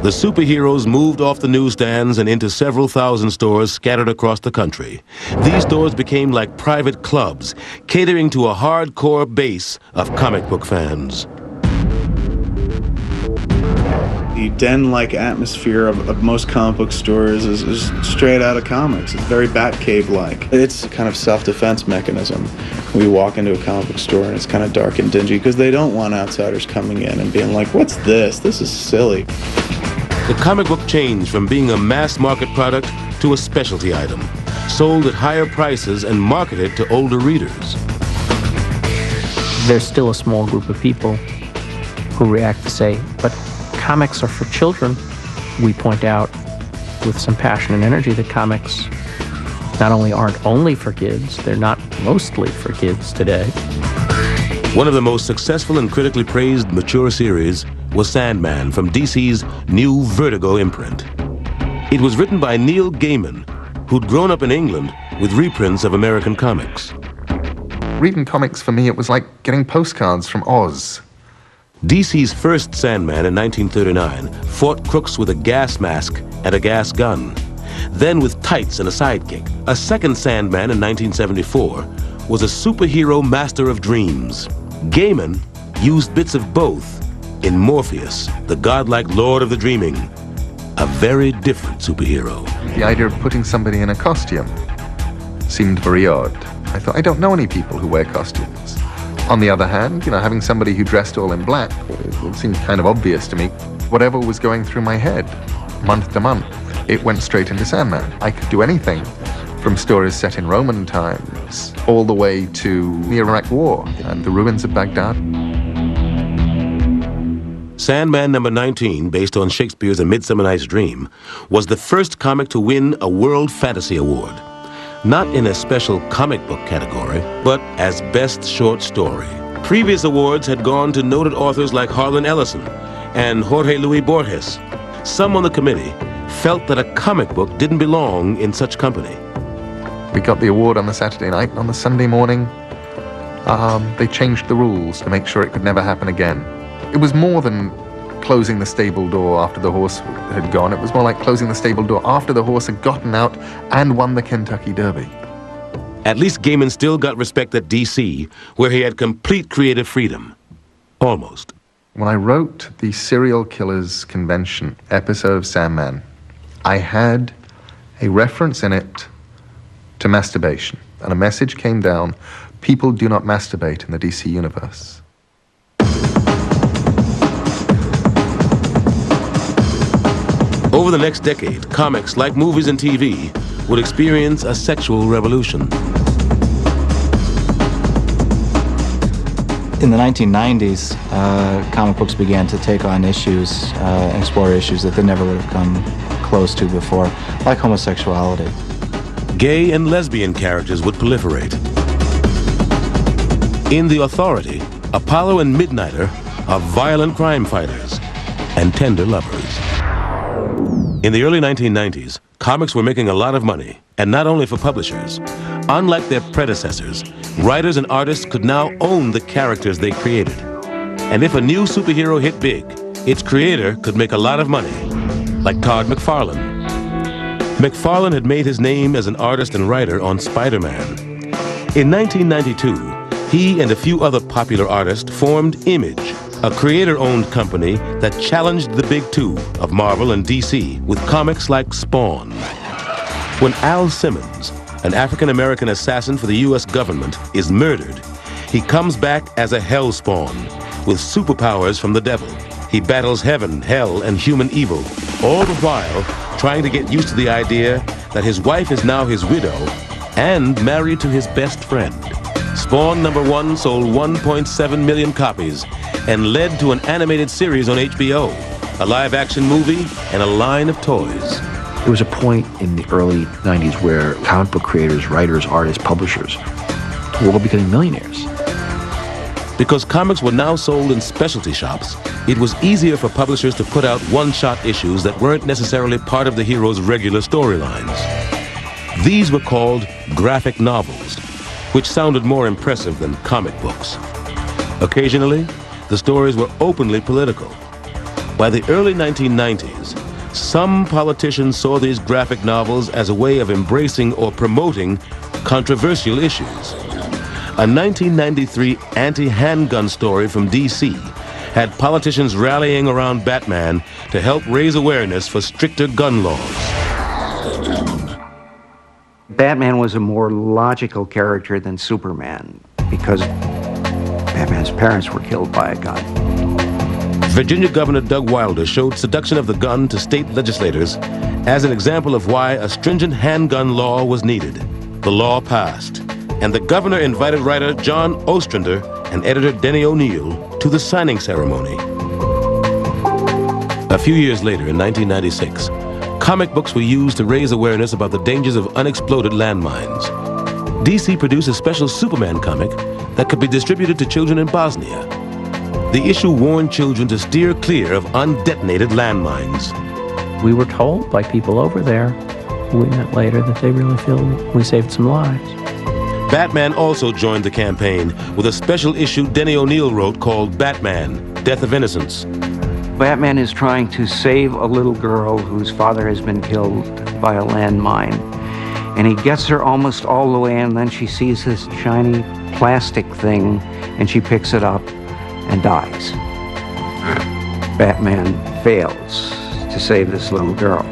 [SPEAKER 1] The superheroes moved off the newsstands and into several thousand stores scattered across the country. These stores became like private clubs, catering to a hardcore base of comic book fans.
[SPEAKER 7] The den-like atmosphere of most comic book stores is straight out of comics. It's very Batcave-like. It's a kind of self-defense mechanism. We walk into a comic book store and it's kind of dark and dingy because they don't want outsiders coming in and being like, what's this? This is silly.
[SPEAKER 1] The comic book changed from being a mass market product to a specialty item, sold at higher prices and marketed to older readers.
[SPEAKER 10] There's still a small group of people who react to say, but comics are for children. We point out with some passion and energy that comics not only aren't only for kids, they're not mostly for kids today.
[SPEAKER 1] One of the most successful and critically praised mature series was Sandman from DC's new Vertigo imprint. It was written by Neil Gaiman, who'd grown up in England with reprints of American comics.
[SPEAKER 15] Reading comics for me, it was like getting postcards from Oz.
[SPEAKER 1] DC's first Sandman in 1939 fought crooks with a gas mask and a gas gun. Then with tights and a sidekick. A second Sandman in 1974 was a superhero master of dreams. Gaiman used bits of both in Morpheus, the godlike lord of the dreaming, a very different superhero.
[SPEAKER 15] The idea of putting somebody in a costume seemed very odd. I thought, I don't know any people who wear costumes. On the other hand, having somebody who dressed all in black, it seemed kind of obvious to me. Whatever was going through my head, month to month, it went straight into Sandman. I could do anything, from stories set in Roman times, all the way to the Iraq War and the ruins of Baghdad.
[SPEAKER 1] Sandman number 19, based on Shakespeare's A Midsummer Night's Dream, was the first comic to win a World Fantasy Award. Not in a special comic book category, but as Best Short Story. Previous awards had gone to noted authors like Harlan Ellison and Jorge Luis Borges. Some on the committee felt that a comic book didn't belong in such company.
[SPEAKER 15] We got the award on the Saturday night, and on the Sunday morning, they changed the rules to make sure it could never happen again. It was more than closing the stable door after the horse had gone. It was more like closing the stable door after the horse had gotten out and won the Kentucky Derby.
[SPEAKER 1] At least Gaiman still got respect at DC, where he had complete creative freedom. Almost.
[SPEAKER 15] When I wrote the Serial Killers Convention episode of Sandman, I had a reference in it to masturbation, and a message came down: people do not masturbate in the DC universe.
[SPEAKER 1] Over the next decade, comics, like movies and TV, would experience a sexual revolution.
[SPEAKER 9] In the 1990s, comic books began to take on issues and explore issues that they never would have come close to before, like homosexuality.
[SPEAKER 1] Gay and lesbian characters would proliferate. In The Authority, Apollo and Midnighter are violent crime fighters and tender lovers. In the early 1990s, comics were making a lot of money, and not only for publishers. Unlike their predecessors, writers and artists could now own the characters they created. And if a new superhero hit big, its creator could make a lot of money, like Todd McFarlane. McFarlane had made his name as an artist and writer on Spider-Man. In 1992, he and a few other popular artists formed Image, a creator-owned company that challenged the big two of Marvel and DC with comics like Spawn. When Al Simmons, an African-American assassin for the U.S. government, is murdered, he comes back as a hellspawn with superpowers from the devil. He battles heaven, hell, and human evil, all the while trying to get used to the idea that his wife is now his widow and married to his best friend. Spawn number 1 sold 1.7 million copies and led to an animated series on HBO, a live-action movie, and a line of toys.
[SPEAKER 13] There was a point in the early 90s where comic book creators, writers, artists, publishers were all becoming millionaires.
[SPEAKER 1] Because comics were now sold in specialty shops, it was easier for publishers to put out one-shot issues that weren't necessarily part of the hero's regular storylines. These were called graphic novels, which sounded more impressive than comic books. Occasionally, the stories were openly political. By the early 1990s, some politicians saw these graphic novels as a way of embracing or promoting controversial issues. A 1993 anti-handgun story from DC had politicians rallying around Batman to help raise awareness for stricter gun laws.
[SPEAKER 2] Batman was a more logical character than Superman because Batman's parents were killed by a gun.
[SPEAKER 1] Virginia Governor Doug Wilder showed seduction of the gun to state legislators as an example of why a stringent handgun law was needed. The law passed, and the governor invited writer John Ostrander and editor Denny O'Neil to the signing ceremony. A few years later, in 1996, comic books were used to raise awareness about the dangers of unexploded landmines. DC produced a special Superman comic that could be distributed to children in Bosnia. The issue warned children to steer clear of undetonated landmines.
[SPEAKER 10] We were told by people over there, who we met later, that they really feel we saved some lives.
[SPEAKER 1] Batman also joined the campaign with a special issue Denny O'Neil wrote called Batman, Death of Innocence.
[SPEAKER 2] Batman is trying to save a little girl whose father has been killed by a landmine. And he gets her almost all the way, and then she sees this shiny plastic thing, and she picks it up and dies. Batman fails to save this little girl.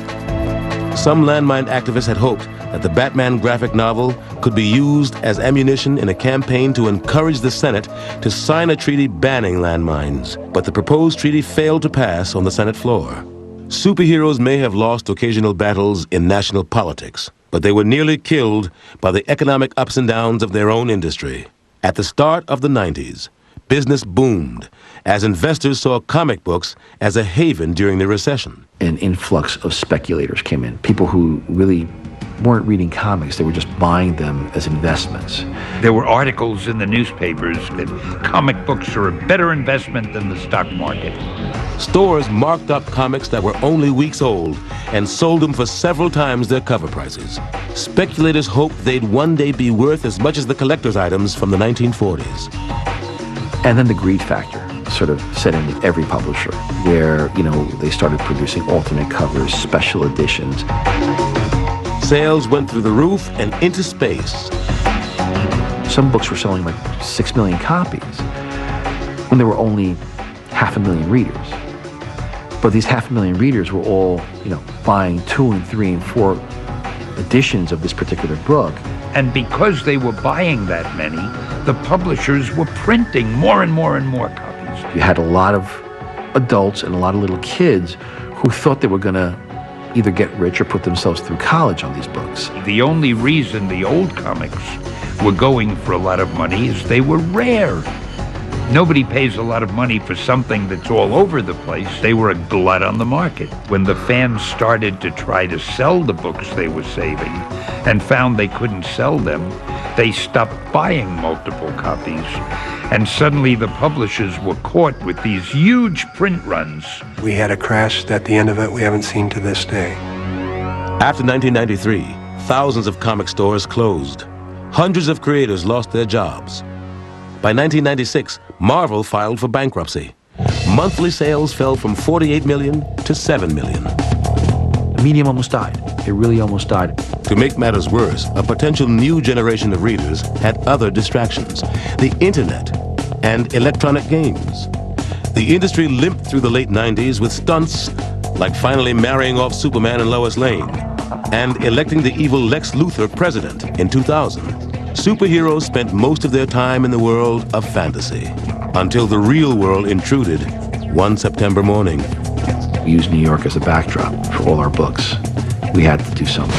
[SPEAKER 1] Some landmine activists had hoped that the Batman graphic novel could be used as ammunition in a campaign to encourage the Senate to sign a treaty banning landmines, but the proposed treaty failed to pass on the Senate floor. Superheroes may have lost occasional battles in national politics, but they were nearly killed by the economic ups and downs of their own industry. At the start of the 90s, business boomed, as investors saw comic books as a haven during the recession.
[SPEAKER 13] An influx of speculators came in, people who really weren't reading comics, they were just buying them as investments.
[SPEAKER 11] There were articles in the newspapers that comic books are a better investment than the stock market.
[SPEAKER 1] Stores marked up comics that were only weeks old and sold them for several times their cover prices. Speculators hoped they'd one day be worth as much as the collector's items from the 1940s.
[SPEAKER 13] And then the greed factor sort of set in with every publisher, where, they started producing alternate covers, special editions.
[SPEAKER 1] Sales went through the roof and into space.
[SPEAKER 13] Some books were selling like 6 million copies when there were only 500,000 readers. But these 500,000 readers were all, buying 2 and 3 and 4 editions of this particular book.
[SPEAKER 11] And because they were buying that many, the publishers were printing more and more and more copies.
[SPEAKER 13] You had a lot of adults and a lot of little kids who thought they were going to either get rich or put themselves through college on these books.
[SPEAKER 11] The only reason the old comics were going for a lot of money is they were rare. Nobody pays a lot of money for something that's all over the place. They were a glut on the market. When the fans started to try to sell the books they were saving and found they couldn't sell them, they stopped buying multiple copies. And suddenly the publishers were caught with these huge print runs.
[SPEAKER 6] We had a crash at the end of it we haven't seen to this day.
[SPEAKER 1] After 1993, thousands of comic stores closed. Hundreds of creators lost their jobs. By 1996, Marvel filed for bankruptcy. Monthly sales fell from 48 million to 7 million.
[SPEAKER 13] The medium almost died. It really almost died.
[SPEAKER 1] To make matters worse, a potential new generation of readers had other distractions: the internet and electronic games. The industry limped through the late 90s with stunts like finally marrying off Superman and Lois Lane and electing the evil Lex Luthor president in 2000. Superheroes spent most of their time in the world of fantasy until the real world intruded one September morning.
[SPEAKER 13] We used New York as a backdrop for all our books. We had to do something.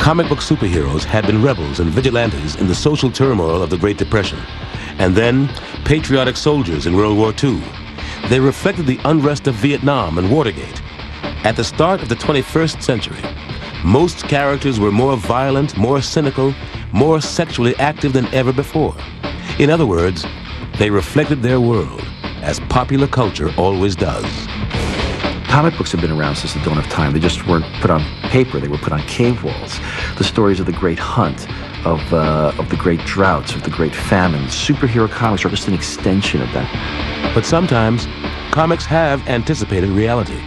[SPEAKER 1] Comic book superheroes had been rebels and vigilantes in the social turmoil of the Great Depression, and then patriotic soldiers in World War II. They reflected the unrest of Vietnam and Watergate. At the start of the 21st century, most characters were more violent, more cynical, more sexually active than ever before. In other words, they reflected their world, as popular culture always does.
[SPEAKER 13] Comic books have been around since the dawn of time. They just weren't put on paper, they were put on cave walls. The stories of the great hunt, of the great droughts, of the great famines. Superhero comics are just an extension of that.
[SPEAKER 1] But sometimes, comics have anticipated reality.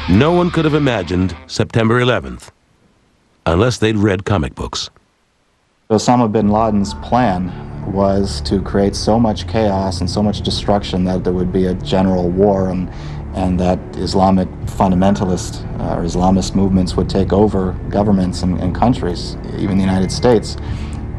[SPEAKER 1] No one could have imagined September 11th unless they'd read comic books.
[SPEAKER 9] Osama bin Laden's plan was to create so much chaos and so much destruction that there would be a general war and that Islamic fundamentalist or Islamist movements would take over governments and countries, even the United States.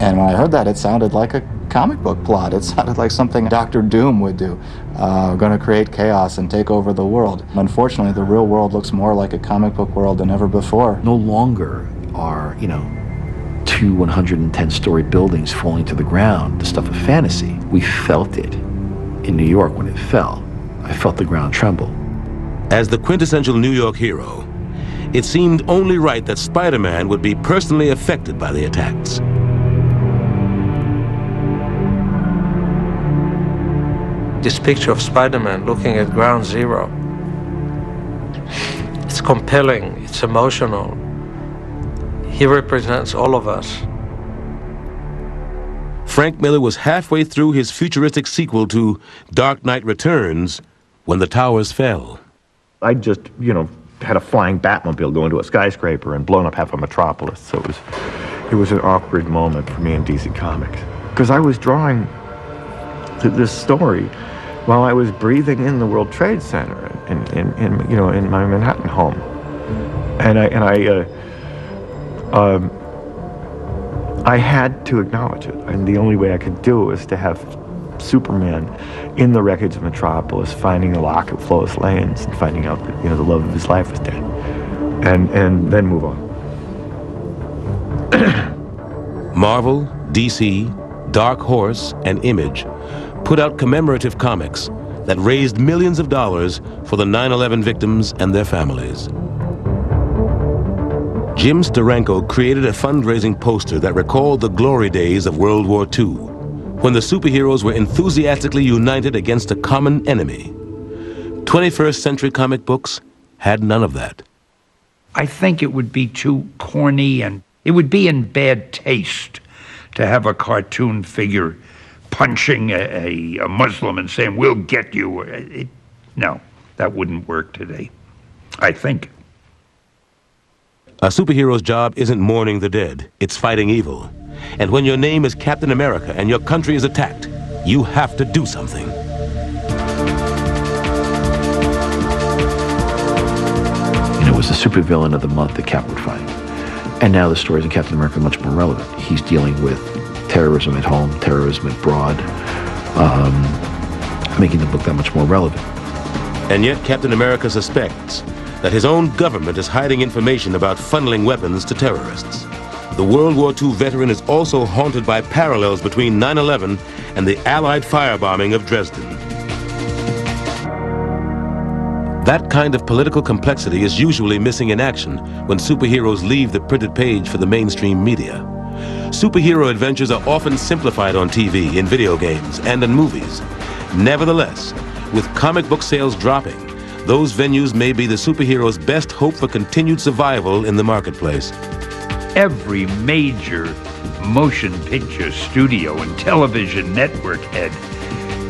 [SPEAKER 9] And when I heard that, it sounded like a comic book plot. It sounded like something Dr. Doom would do. Going to create chaos and take over the world. Unfortunately, the real world looks more like a comic book world than ever before.
[SPEAKER 13] No longer are, 2 110-story buildings falling to the ground the stuff of fantasy. We felt it in New York when it fell. I felt the ground tremble.
[SPEAKER 1] As the quintessential New York hero, it seemed only right that Spider-Man would be personally affected by the attacks.
[SPEAKER 16] This picture of Spider-Man looking at ground zero, it's compelling, it's emotional. He represents all of us.
[SPEAKER 1] Frank Miller was halfway through his futuristic sequel to Dark Knight Returns when the towers fell.
[SPEAKER 8] I just, had a flying Batmobile go into a skyscraper and blown up half a metropolis. So it was an awkward moment for me in DC Comics. Because I was drawing this story while I was breathing in the World Trade Center in my Manhattan home. I had to acknowledge it, and the only way I could do it was to have Superman in the wreckage of Metropolis, finding the locket of Lois Lane's and finding out that the love of his life was dead, and then move on.
[SPEAKER 1] Marvel, DC, Dark Horse, and Image put out commemorative comics that raised millions of dollars for the 9/11 victims and their families. Jim Steranko created a fundraising poster that recalled the glory days of World War II, when the superheroes were enthusiastically united against a common enemy. 21st century comic books had none of that.
[SPEAKER 11] I think it would be too corny, and it would be in bad taste to have a cartoon figure punching a Muslim and saying, "We'll get you." No, that wouldn't work today, I think.
[SPEAKER 1] A superhero's job isn't mourning the dead, it's fighting evil. And when your name is Captain America and your country is attacked, you have to do something.
[SPEAKER 13] It was the supervillain of the month that Cap would fight. And now the stories of Captain America are much more relevant. He's dealing with terrorism at home, terrorism abroad, making the book that much more relevant.
[SPEAKER 1] And yet Captain America suspects that his own government is hiding information about funneling weapons to terrorists. The World War II veteran is also haunted by parallels between 9/11 and the Allied firebombing of Dresden. That kind of political complexity is usually missing in action when superheroes leave the printed page for the mainstream media. Superhero adventures are often simplified on TV, in video games, and in movies. Nevertheless, with comic book sales dropping, those venues may be the superheroes' best hope for continued survival in the marketplace.
[SPEAKER 11] Every major motion picture studio and television network head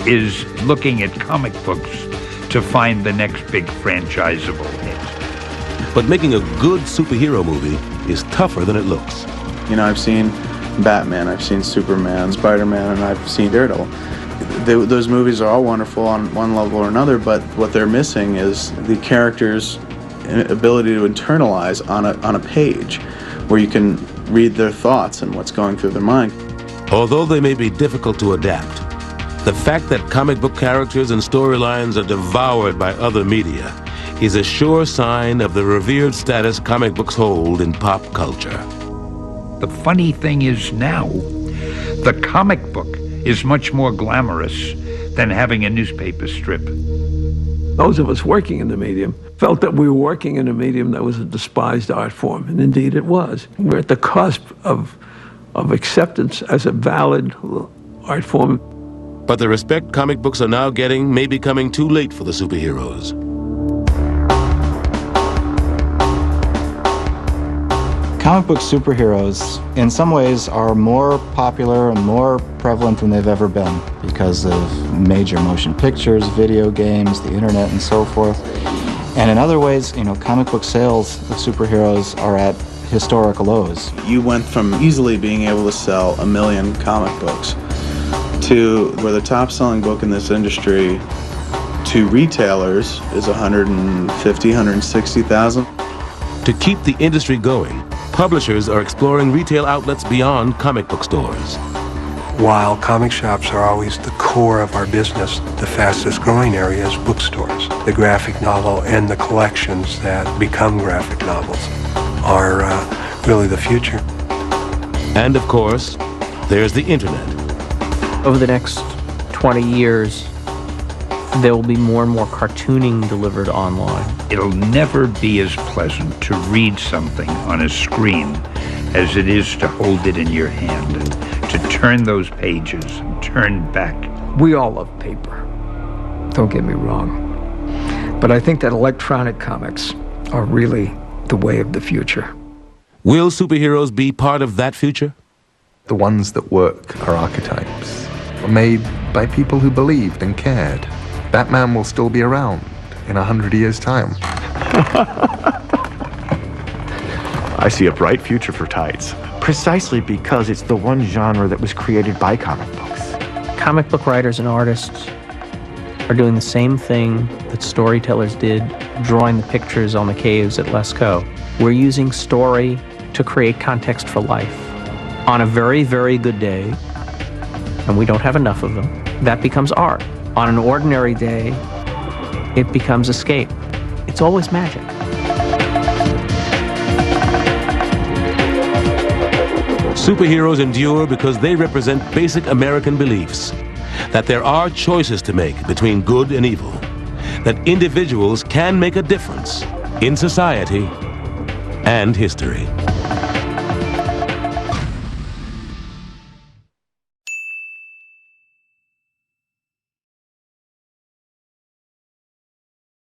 [SPEAKER 11] is looking at comic books to find the next big franchisable hit.
[SPEAKER 1] But making a good superhero movie is tougher than it looks.
[SPEAKER 7] You know, I've seen Batman, I've seen Superman, Spider-Man, and I've seen Daredevil. Those movies are all wonderful on one level or another, but what they're missing is the character's ability to internalize on a page where you can read their thoughts and what's going through their mind.
[SPEAKER 1] Although they may be difficult to adapt, the fact that comic book characters and storylines are devoured by other media is a sure sign of the revered status comic books hold in pop culture.
[SPEAKER 11] The funny thing is now, the comic book is much more glamorous than having a newspaper strip.
[SPEAKER 5] Those of us working in the medium felt that we were working in a medium that was a despised art form, and indeed it was. We're at the cusp of acceptance as a valid art form.
[SPEAKER 1] But the respect comic books are now getting may be coming too late for the superheroes.
[SPEAKER 9] Comic book superheroes, in some ways, are more popular and more prevalent than they've ever been because of major motion pictures, video games, the internet, and so forth. And in other ways, you know, comic book sales of superheroes are at historic lows.
[SPEAKER 7] You went from easily being able to sell 1 million comic books to where the top-selling book in this industry to retailers is 150, 160,000.
[SPEAKER 1] To keep the industry going, publishers are exploring retail outlets beyond comic book stores.
[SPEAKER 6] While comic shops are always the core of our business, the fastest growing area is bookstores. The graphic novel and the collections that become graphic novels are really the future.
[SPEAKER 1] And of course, there's the internet.
[SPEAKER 10] Over the next 20 years, there will be more and more cartooning delivered online.
[SPEAKER 11] It'll never be as pleasant to read something on a screen as it is to hold it in your hand and to turn those pages and turn back.
[SPEAKER 3] We all love paper, don't get me wrong. But I think that electronic comics are really the way of the future.
[SPEAKER 1] Will superheroes be part of that future?
[SPEAKER 15] The ones that work are archetypes, made by people who believed and cared. Batman will still be around in 100 years' time.
[SPEAKER 8] I see a bright future for tights.
[SPEAKER 13] Precisely because it's the one genre that was created by comic books.
[SPEAKER 10] Comic book writers and artists are doing the same thing that storytellers did, drawing the pictures on the caves at Lascaux. We're using story to create context for life. On a very, very good day, and we don't have enough of them, that becomes art. On an ordinary day, it becomes escape. It's always magic.
[SPEAKER 1] Superheroes endure because they represent basic American beliefs, that there are choices to make between good and evil, that individuals can make a difference in society and history.